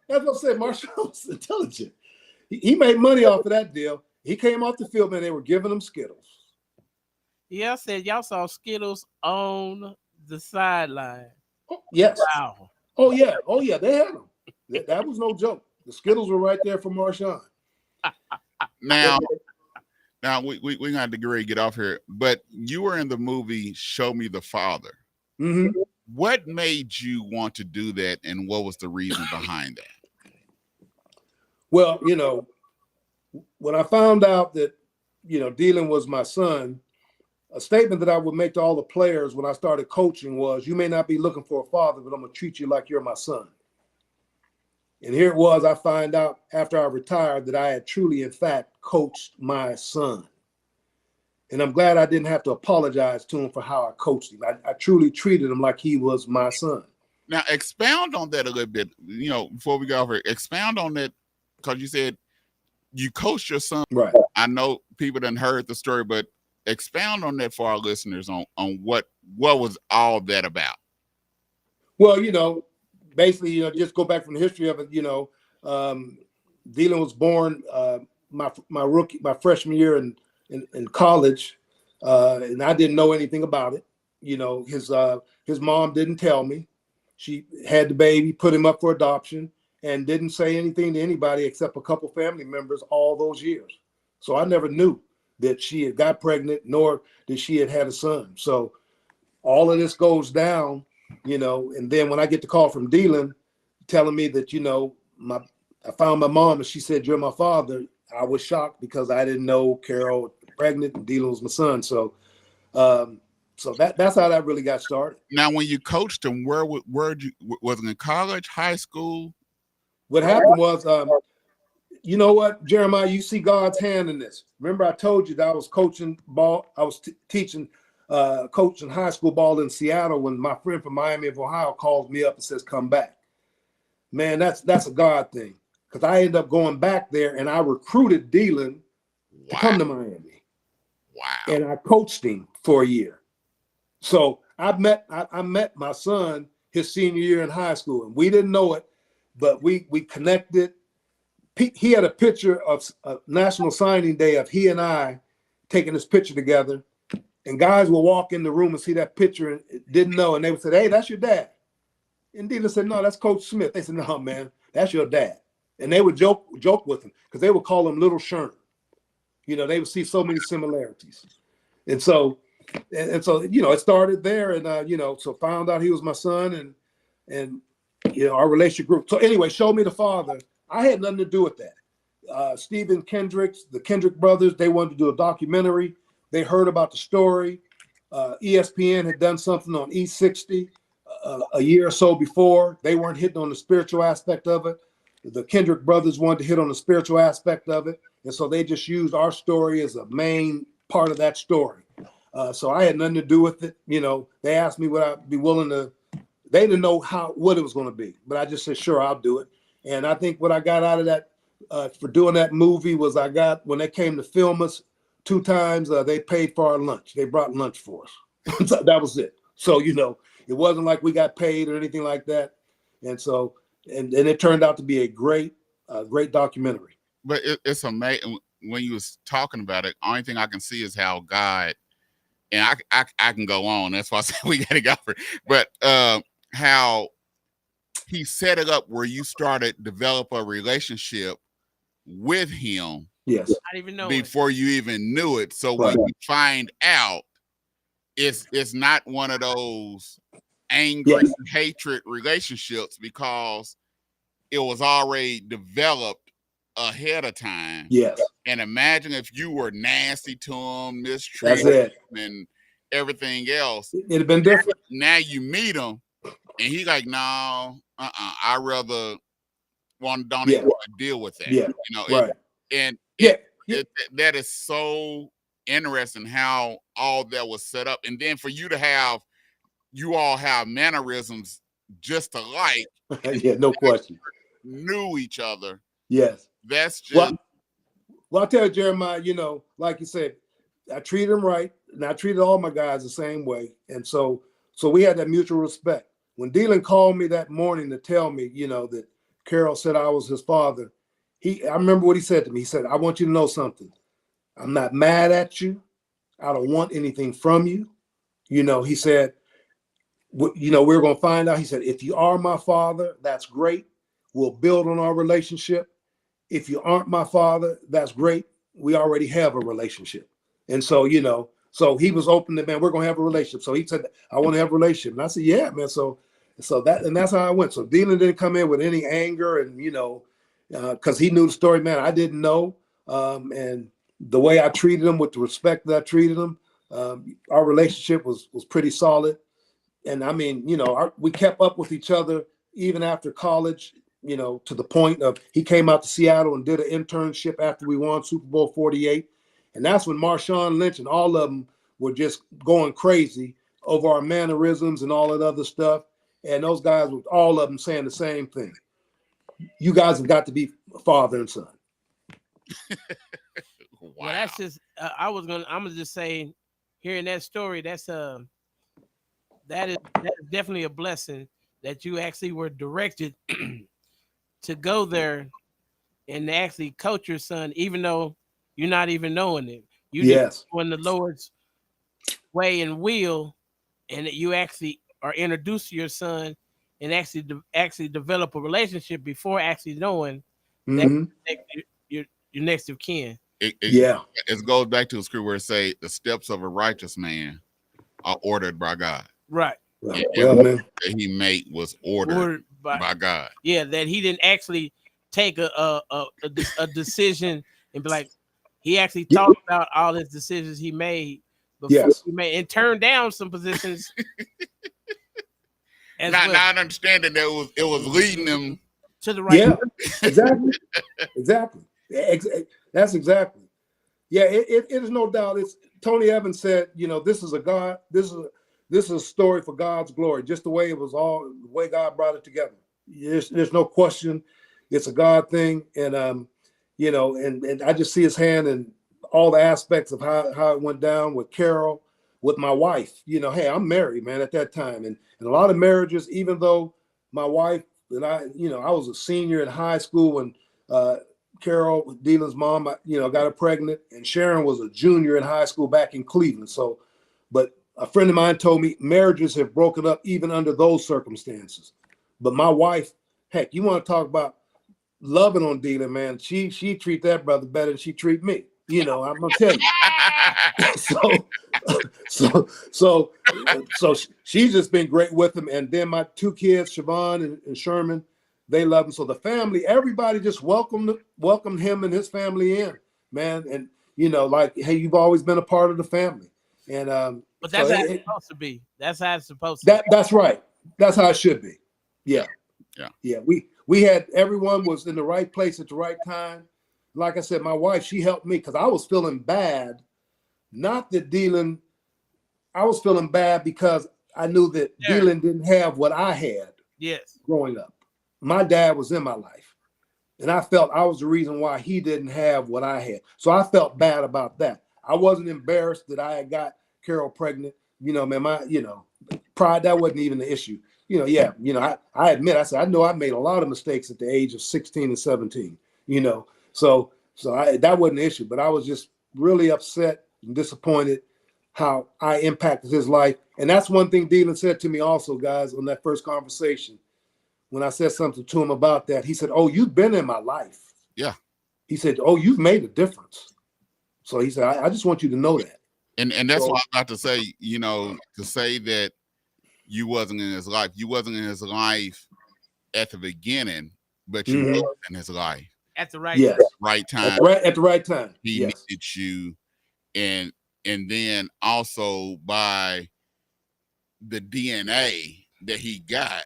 That's what I said. Marshawn was intelligent. He made money off of that deal. He came off the field, man. They were giving him Skittles. Yeah, I said y'all saw Skittles on the sideline. Oh, yes. Wow. Oh yeah. They had them. That was no joke. The Skittles were right there for Marshawn. Now we got to get off here. But you were in the movie Show Me the Father. Mm-hmm. What made you want to do that, and what was the reason behind that? Well, you know, when I found out that, you know, Dylan was my son, a statement that I would make to all the players when I started coaching was, you may not be looking for a father, but I'm going to treat you like you're my son. And here it was, I find out after I retired that I had truly, in fact, coached my son. And I'm glad I didn't have to apologize to him for how I coached him. I truly treated him like he was my son. Now, expound on that a little bit, you know, before we go over it. Expound on that, because you said you coached your son. Right. I know people done heard the story, but expound on that for our listeners on what was all that about. Well, you know, basically, you know, just go back from the history of it. You know, Dylan was born my freshman year in college, and I didn't know anything about it. You know, his mom didn't tell me. She had the baby, put him up for adoption, and didn't say anything to anybody except a couple family members all those years. So I never knew that she had got pregnant, nor that she had had a son. So all of this goes down, you know, and then when I get the call from Dylan telling me that, you know, I found my mom and she said, "You're my father," I was shocked because I didn't know Carol was pregnant and Dylan was my son. So that's how that really got started. Now, when you coached him, where was it in college, high school? What happened was, you know what, Jeremiah, you see God's hand in this. Remember, I told you that I was coaching ball. I was teaching, coaching high school ball in Seattle when my friend from Miami of Ohio calls me up and says, "Come back." Man, that's a God thing, because I ended up going back there and I recruited Dylan to come to Miami. Wow. And I coached him for a year. So I met my son his senior year in high school, and we didn't know it, but we connected. He had a picture of National Signing Day of he and I taking this picture together, and guys will walk in the room and see that picture and didn't know, and they would say, "Hey, that's your dad." And Dylan said, "No, that's Coach Smith." They said, "No, man, that's your dad." And they would joke with him because they would call him Little Sherm. You know, they would see so many similarities. And so, you know, it started there, and you know, so found out he was my son, and you know, our relationship grew. So anyway, Show Me the Father. I had nothing to do with that. Stephen Kendricks, the Kendrick brothers, they wanted to do a documentary. They heard about the story. ESPN had done something on E60 a year or so before. They weren't hitting on the spiritual aspect of it. The Kendrick brothers wanted to hit on the spiritual aspect of it. And so they just used our story as a main part of that story. So I had nothing to do with it. You know, they asked me would I be willing to, they didn't know what it was going to be, but I just said, sure, I'll do it. And I think what I got out of that for doing that movie was when they came to film us 2 times, they paid for our lunch. They brought lunch for us. So that was it. So, you know, it wasn't like we got paid or anything like that. And so, and it turned out to be a great documentary. But it's amazing when you was talking about it. Only thing I can see is how God, and I can go on. That's why I said we got to go for it. But how he set it up where you started develop a relationship with him. Yes. I didn't even know before you even knew it. So right. When you find out, it's not one of those angry hatred relationships, because it was already developed ahead of time. Yes. And imagine if you were nasty to him, mistreated him, and everything else. It'd have been different. Now you meet him, and he like, no, I rather don't even want to deal with that. Yeah. You know, right. That is so interesting how all that was set up. And then for you to have you all have mannerisms just alike. Yeah, no question. Knew each other. Yes. That's just. Well, I tell you, Jeremiah, you know, like you said, I treated him right, and I treated all my guys the same way. And so we had that mutual respect. When Dylan called me that morning to tell me, you know, that Carol said I was his father, I remember what he said to me. He said, I want you to know something. I'm not mad at you. I don't want anything from you. You know, he said, you know, we're going to find out. He said, if you are my father, that's great. We'll build on our relationship. If you aren't my father, that's great. We already have a relationship. And so, you know, so he was open to, man, we're going to have a relationship. So he said, I want to have a relationship. And I said, yeah, man. So that's how I went. So Dylan didn't come in with any anger and, you know, because he knew the story, man, I didn't know. And the way I treated him with the respect that I treated him, our relationship was pretty solid. And I mean, you know, we kept up with each other even after college, you know, to the point of he came out to Seattle and did an internship after we won Super Bowl 48. And that's when Marshawn Lynch and all of them were just going crazy over our mannerisms and all that other stuff. And those guys, all of them saying the same thing. You guys have got to be father and son. Wow. Well, that's just, I'm gonna just say, hearing that story, that is definitely a blessing that you actually were directed to go there and actually coach your son, even though you're not even knowing him. You just doing the Lord's way and will, and that you actually are introduced to your son and actually develop a relationship before actually knowing that your next of kin. It goes back to the scripture where it say the steps of a righteous man are ordered by God. Right. And everything that he made was ordered by God. Yeah, that he didn't actually take a decision and be like, he actually thought about all his decisions he made before he made and turned down some positions. Not understanding that it was leading them to the right. Yeah, exactly. That's exactly. Yeah, it is no doubt. It's Tony Evans said, you know, this is a story for God's glory, just the way it was the way God brought it together. There's no question. It's a God thing. And, you know, and I just see his hand in all the aspects of how it went down with Carol, with my wife. You know, hey, I'm married, man, at that time. And a lot of marriages, even though my wife and I was a senior in high school when Carol, Dylan's mom, got her pregnant, and Sharon was a junior in high school back in Cleveland. So, but a friend of mine told me marriages have broken up even under those circumstances. But my wife, heck, you want to talk about loving on Dylan, man? She treat that brother better than she treat me. You know, I'm gonna tell you. So she's just been great with him. And then my two kids, Siobhan and Sherman, they love him. So the family, everybody just welcomed him and his family in, man. And like, hey, you've always been a part of the family. And but that's how it's supposed to be. That's how it's supposed to be. That's right. That's how it should be. Yeah. We had, everyone was in the right place at the right time. Like I said, my wife, she helped me because I was feeling bad. Not that Dylan, I was feeling bad because I knew that Dylan didn't have what I had growing up. My dad was in my life, and I felt I was the reason why he didn't have what I had. So I felt bad about that. I wasn't embarrassed that I had got Carol pregnant. Pride, that wasn't even the issue. I admit, I said, I know I made a lot of mistakes at the age of 16 and 17, so that wasn't the issue, but I was just really upset and disappointed how I impacted his life. And that's one thing Dylan said to me also, guys, on that first conversation. When I said something to him about that, he said, "Oh, you've been in my life." Yeah. He said, "Oh, you've made a difference." So he said, I just want you to know that. And that's what I'm about to say, to say that you wasn't in his life. You wasn't in his life at the beginning, but you were in his life. At the right time. At the right time. He needed you. And then also by the DNA that he got,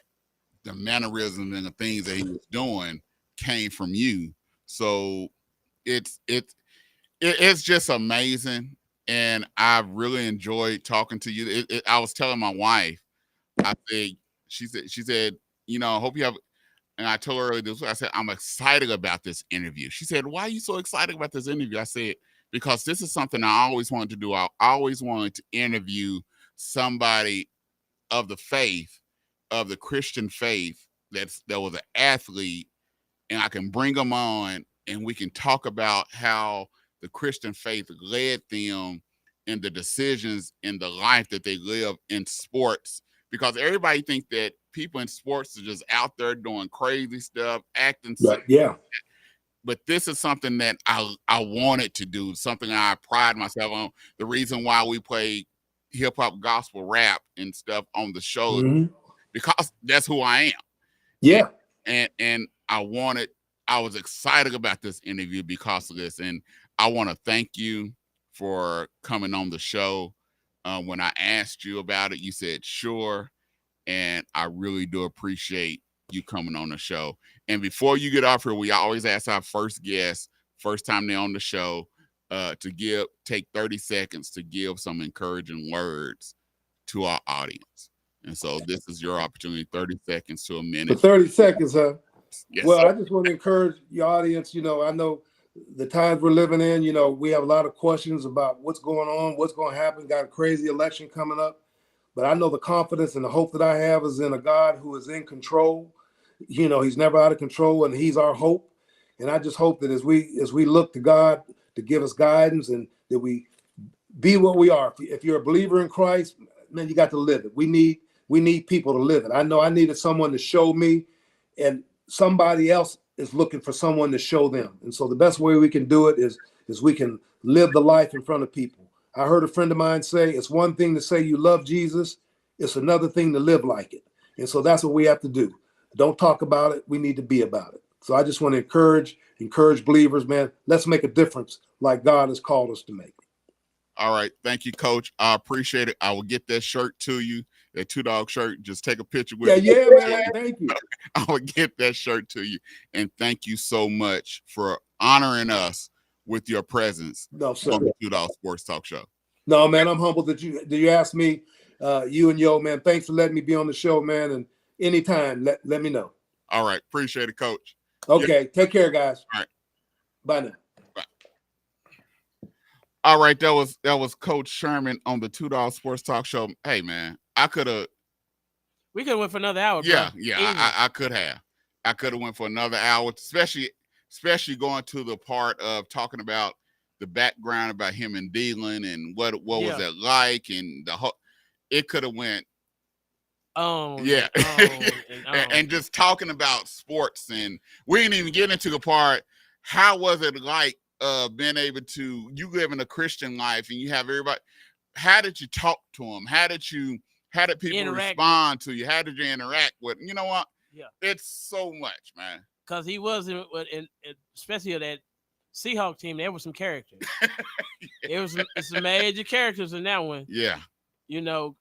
the mannerisms and the things that he was doing came from you. So it's just amazing. And I really enjoyed talking to you. I was telling my wife, I said, she said, you know, I hope you have. And I told her earlier this week, I said, I'm excited about this interview. She said, why are you so excited about this interview? I said, because this is something I always wanted to do. I always wanted to interview somebody of the faith, of the Christian faith, that was an athlete, and I can bring them on and we can talk about how the Christian faith led them in the decisions in the life that they live in sports. Because everybody think that people in sports are just out there doing crazy stuff, acting Right. Yeah. But this is something that I wanted to do, something I pride myself on. The reason why we play hip hop, gospel, rap, and stuff on the show, because that's who I am. Yeah. And I was excited about this interview because of this. And I want to thank you for coming on the show. When I asked you about it, you said sure. And I really do appreciate you coming on the show. And before you get off here, we always ask our first guest, first time they're on the show, to take 30 seconds to give some encouraging words to our audience. And so this is your opportunity, 30 seconds to a minute. For 30 seconds, huh? Yes, well, sir. I just want to encourage your audience. You know, I know the times we're living in, you know, we have a lot of questions about what's going on, what's going to happen. Got a crazy election coming up. But I know the confidence and the hope that I have is in a God who is in control. You know, he's never out of control, and he's our hope. And I just hope that as we look to God to give us guidance, and that we be what we are. If you're a believer in Christ, man, you got to live it. We need people to live it. I know I needed someone to show me, and somebody else is looking for someone to show them. And so the best way we can do it is we can live the life in front of people. I heard a friend of mine say, it's one thing to say you love Jesus. It's another thing to live like it. And so that's what we have to do. Don't talk about it. We need to be about it. So I just want to encourage believers, man. Let's make a difference like God has called us to make. All right. Thank you, Coach. I appreciate it. I will get that shirt to you, that 2 Dawg shirt. Just take a picture with Yeah, it. man. Thank you. I will get that shirt to you. And thank you so much for honoring us with your presence on the 2 Dawg Sports Talk Show. No, man, I'm humbled that you asked me, you and Yo, man. Thanks for letting me be on the show, man. And anytime, let me know. All right. Appreciate it, Coach. Okay. Yeah. Take care, guys. All right. Bye now. Bye. All right. That was Coach Sherman on the 2 Dawg Sports Talk Show. Hey, man, we could have went for another hour. Yeah. Bro. Yeah. I could have. I could have went for another hour, especially going to the part of talking about the background about him and Dylan and what was it like, and it could have went and just talking about sports, and we didn't even get into the part, how was it like being able to, you live in a Christian life and you have everybody, how did you talk to them, how did people respond to you, how did you interact with them? You know what, it's so much, man, because he wasn't, especially that Seahawk team, there were some characters. There was some major characters in that one. Yeah. You know,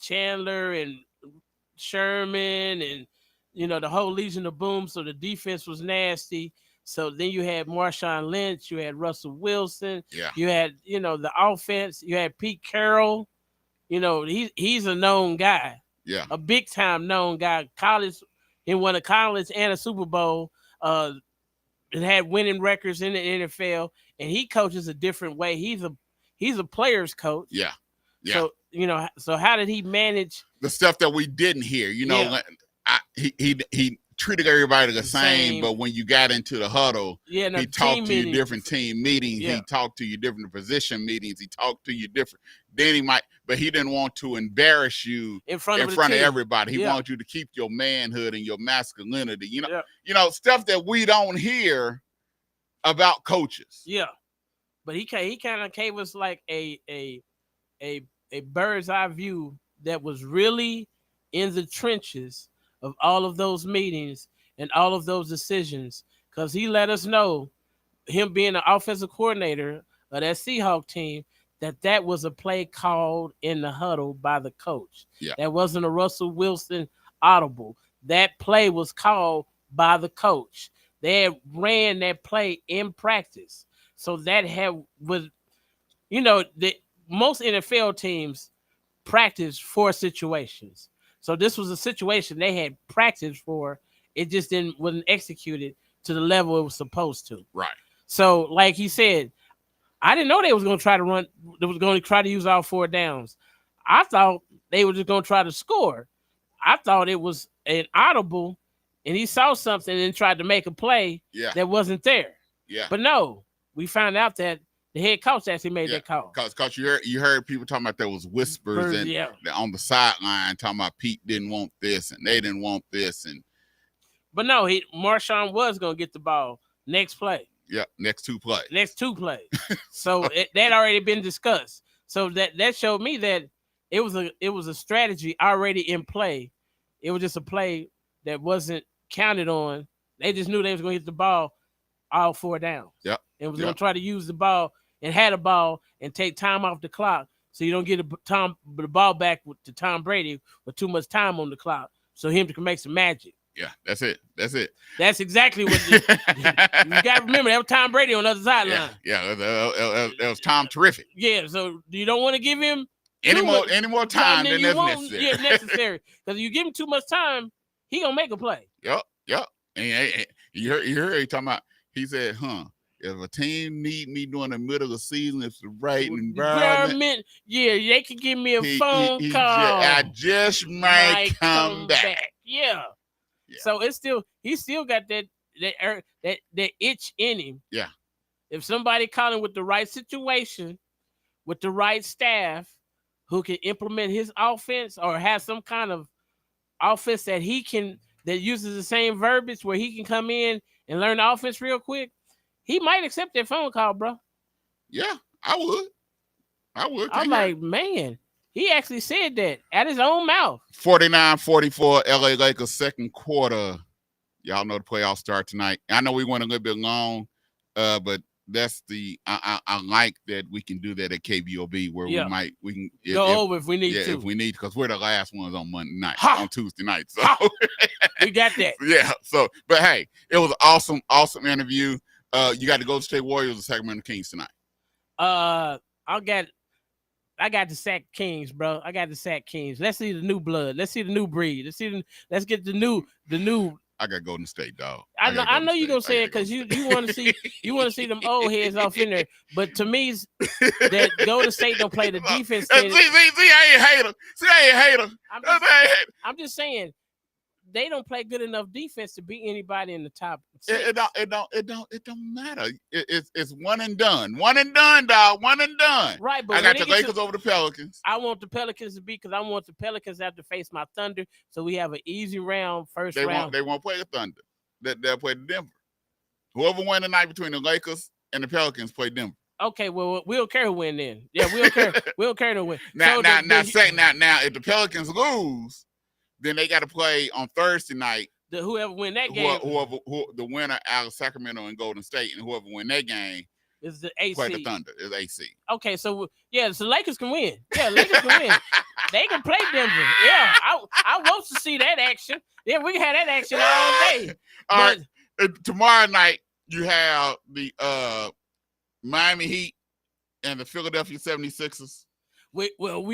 Chandler and Sherman and, you know, the whole Legion of Boom. So the defense was nasty. So then you had Marshawn Lynch, you had Russell Wilson. Yeah. You had, you know, the offense, you had Pete Carroll. You know, he's a known guy. Yeah. A big time known guy. College, he won a college and a Super Bowl. And had winning records in the NFL, and he coaches a different way. He's a player's coach. Yeah. Yeah. So, you know, how did he manage the stuff that we didn't hear? You know, he treated everybody the same, but when you got into the huddle, he talked to you different team meetings. Yeah. He talked to you different position meetings. He talked to you different. Then but he didn't want to embarrass you in front of everybody. He wanted you to keep your manhood and your masculinity. You know, stuff that we don't hear about coaches. Yeah, but he kind of gave us like a bird's eye view that was really in the trenches of all of those meetings and all of those decisions, because he let us know, him being the offensive coordinator of that Seahawk team, that was a play called in the huddle by the coach. Yeah. That wasn't a Russell Wilson audible. That play was called by the coach. They had ran that play in practice. So that was, you know, most NFL teams, practice for situations. So this was a situation they had practiced for. It just wasn't executed to the level it was supposed to. Right. So, like he said, I didn't know they was going to try to run. They was going to try to use all 4 downs. I thought they were just going to try to score. I thought it was an audible, and he saw something and tried to make a play that wasn't there. Yeah. But no, we found out that the head coach actually made that call. Because you heard people talking about there was whispers on the sideline talking about Pete didn't want this and they didn't want this. But no, Marshawn was going to get the ball next play. Yeah, next two plays. So that already been discussed. So that showed me that it was a strategy already in play. It was just a play that wasn't counted on. They just knew they was going to get the ball all 4 downs. Yep. And was going to try to use the ball and had a ball and take time off the clock so you don't get the ball back to Tom Brady with too much time on the clock so him can make some magic. Yeah, that's it. That's exactly what you got to remember. That was Tom Brady on the other sideline. Yeah, that was Tom terrific. Yeah, so you don't want to give him any more time than necessary. Yeah, necessary. Because you give him too much time, he gonna make a play. Yep. And you heard he talking about. He said, if a team need me during the middle of the season, it's the right environment. Yeah, they can give me a phone call. I just might come back. Yeah. So he still got that itch in him. Yeah. If somebody calling with the right situation, with the right staff, who can implement his offense or have some kind of offense that uses the same verbiage where he can come in and learn the offense real quick, he might accept that phone call, bro. Yeah, I would. I'm like, man. He actually said that at his own mouth. 49-44, LA Lakers second quarter. Y'all know the playoffs start tonight. I know we went a little bit long, but that's I like that we can do that at KBOB where we can go over if we need to. If we need, because we're the last ones on Monday night, on Tuesday night. So we got that. Yeah. So, but hey, it was an awesome interview. You got the Golden State Warriors and Sacramento Kings tonight. I got the Sac Kings, bro. I got the Sac Kings. Let's see the new blood. Let's see the new breed. Let's get the new. I got Golden State, dog. I know you're gonna say it because you want to see them old heads off in there. But to me, that Golden State don't play the defense. See, I ain't hater. I'm just saying they don't play good enough defense to beat anybody in the top six. It don't matter. It's one and done, dog. One and done. Right, but I got the Lakers over the Pelicans. I want the Pelicans to beat because I want the Pelicans to have to face my Thunder, so we have an easy round round. They won't play the Thunder. They'll play the Denver. Whoever win tonight between the Lakers and the Pelicans play Denver. Okay, well, we don't care who win then. Yeah, we don't care. We don't care who win. Now, if the Pelicans lose, then they got to play on Thursday night. Whoever win that game, the winner out of Sacramento and Golden State, and whoever win that game is the AC. Play the Thunder is AC. Okay, so so Lakers can win. Yeah, Lakers can win. They can play Denver. Yeah, I want to see that action. Yeah, we can have that action all day. All right, tomorrow night you have the Miami Heat and the Philadelphia 76ers. We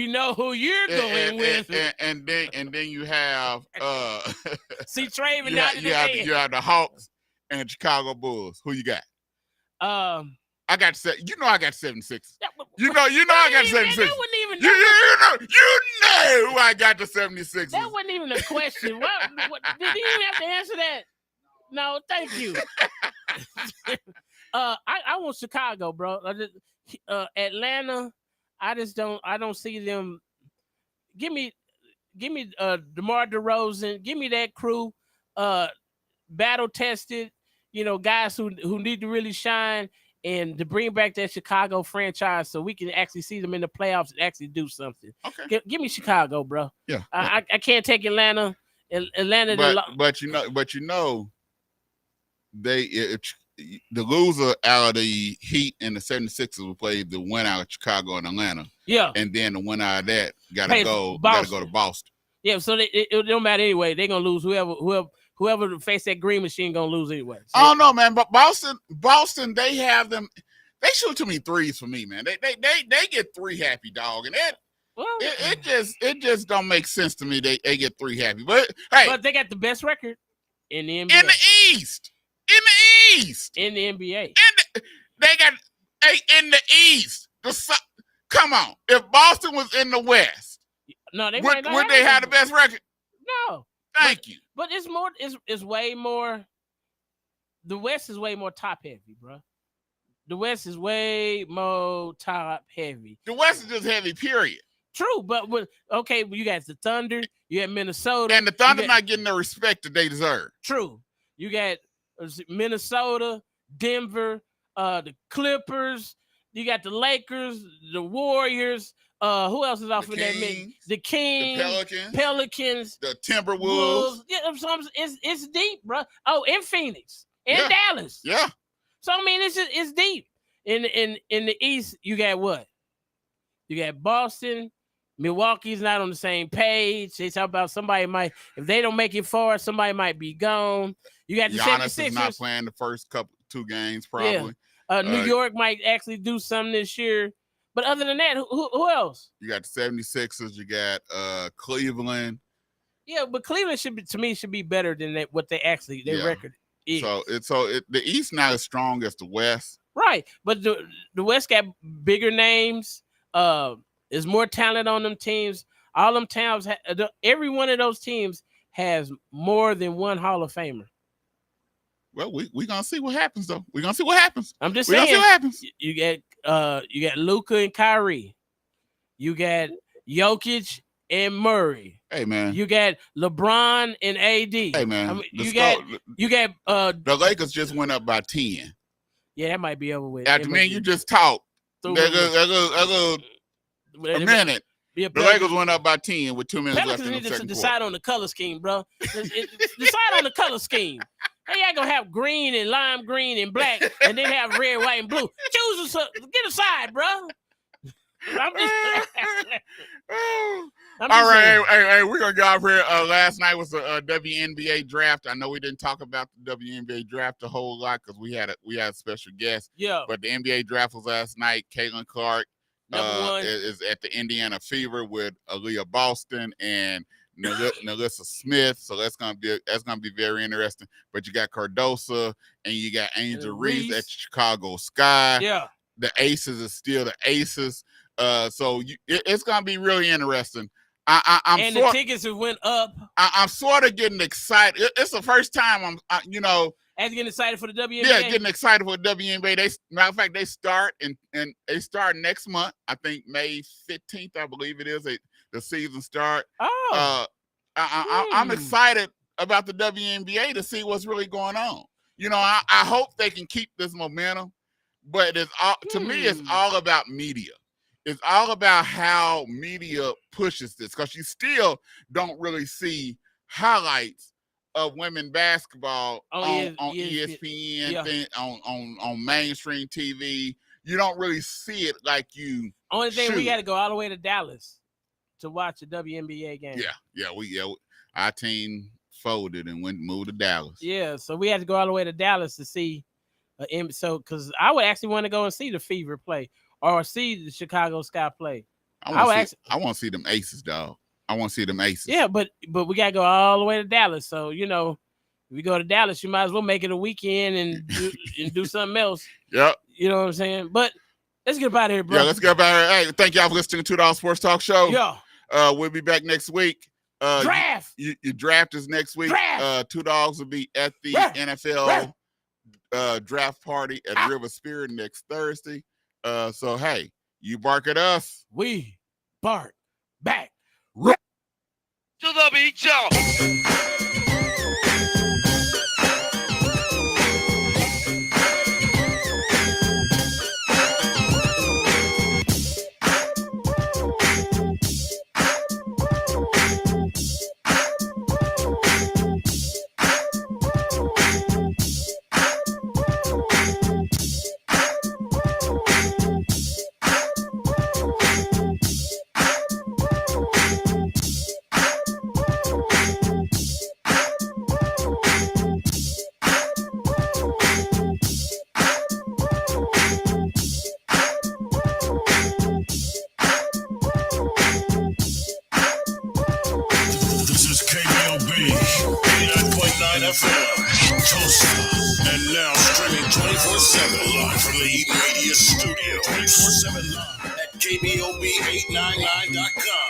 know who you're going with. And then you have see Traven you have the Hawks and the Chicago Bulls. Who you got? I got I got 76. You know I got 76. That wasn't even you know I got the 76. That wasn't even a question. What did he even have to answer that? No, thank you. I want Chicago, bro. Atlanta. I don't see them. Give me DeMar DeRozan. Give me that crew, battle tested, guys who need to really shine and to bring back that Chicago franchise so we can actually see them in the playoffs and actually do something. Okay. Give me Chicago, bro. Yeah. I can't take Atlanta. But the loser out of the Heat and the 76ers will play the winner out of Chicago and Atlanta. Yeah. And then the winner out of that gotta go to Boston. Yeah, so it don't matter anyway. They're gonna lose. Whoever face that green machine gonna lose anyway. So, I don't know, man. But Boston, they have them. They shoot too many threes for me, man. They get three happy, dog. And that Well, it just don't make sense to me. They get 3 happy, but hey, but they got the best record in the NBA. In the East. In the NBA. They got in the East. Come on. If Boston was in the West, no, they would they have the best record? No. Thank you. But it's more. It's way more. The West is way more top heavy, bro. The West is way more top heavy. The West is just heavy, period. True, but you got the Thunder, you got Minnesota, and the Thunder not getting the respect that they deserve. True, you got Minnesota, Denver, the Clippers, you got the Lakers, the Warriors. Who else is off in that mix? The Kings, the Pelicans, the Timberwolves. Wolves. Yeah, it's deep, bro. Oh, in Phoenix, in Dallas. Yeah. So I mean, it's deep. In the East, you got what? You got Boston. Milwaukee's not on the same page. They talk about somebody might, if they don't make it far, somebody might be gone. You got the Giannis 76ers. Is not playing the first 2 games, probably. Yeah. New York might actually do something this year. But other than that, who else? You got the 76ers. You got Cleveland. Yeah, but Cleveland should be better than what they actually their record is. So the East not as strong as the West. Right, but the West got bigger names. There's more talent on them teams. All them towns, every one of those teams has more than one Hall of Famer. Well, we gonna see what happens though. We gonna see what happens. I'm just saying. We gonna see what happens. You got Luka and Kyrie. You got Jokic and Murray. Hey man. You got LeBron and AD. Hey man. I mean, you got the Lakers just went up by 10. Yeah, that might be over with. After me, you just talked. A minute. The Lakers went up by 10 with 2 minutes left in the second quarter. Decide on the color scheme, bro. Decide on the color scheme. Hey, y'all gonna have green and lime green and black, and then have red, white, and blue. Choose get a side, bro. I'm just all right, hey, we're gonna go off here. Last night was the WNBA draft. I know we didn't talk about the WNBA draft a whole lot because we had a special guest. Yeah. But the NBA draft was last night. Caitlin Clark #1 is at the Indiana Fever with Aaliyah Boston and Nalissa Smith. So that's gonna be very interesting. But you got Cardosa and you got Angel Reese at Chicago Sky. Yeah. The Aces is still the Aces. So it's gonna be really interesting. I'm the tickets have went up. I'm sort of getting excited. It's the first time I'm getting excited for the WNBA. Yeah, getting excited for the WNBA. Matter of fact, they start and they start next month. I think May 15th, I believe it is. The season start. Oh. I'm excited about the WNBA to see what's really going on. I hope they can keep this momentum. But to me, it's all about media. It's all about how media pushes this because you still don't really see highlights of women basketball on ESPN, on mainstream TV. You don't really see it like you. Only thing we got to go all the way to Dallas to watch a WNBA game. Yeah. Our team folded and moved to Dallas. Yeah, so we had to go all the way to Dallas to see. Because I would actually want to go and see the Fever play or see the Chicago Sky play. I want to see them Aces, dog. I want to see them Aces. Yeah, but we gotta go all the way to Dallas. So if we go to Dallas, you might as well make it a weekend and do something else. Yep. You know what I'm saying? But let's get up out of here, bro. Yeah, let's get up out of here. Hey, thank y'all for listening to $2 Sports Talk Show. Yeah. We'll be back next week. Draft. Your draft is next week. Draft. $2 will be at the NFL draft party at River Spirit next Thursday. So hey, you bark at us, we bark back. To the beach, y'all. at KBOB899.com.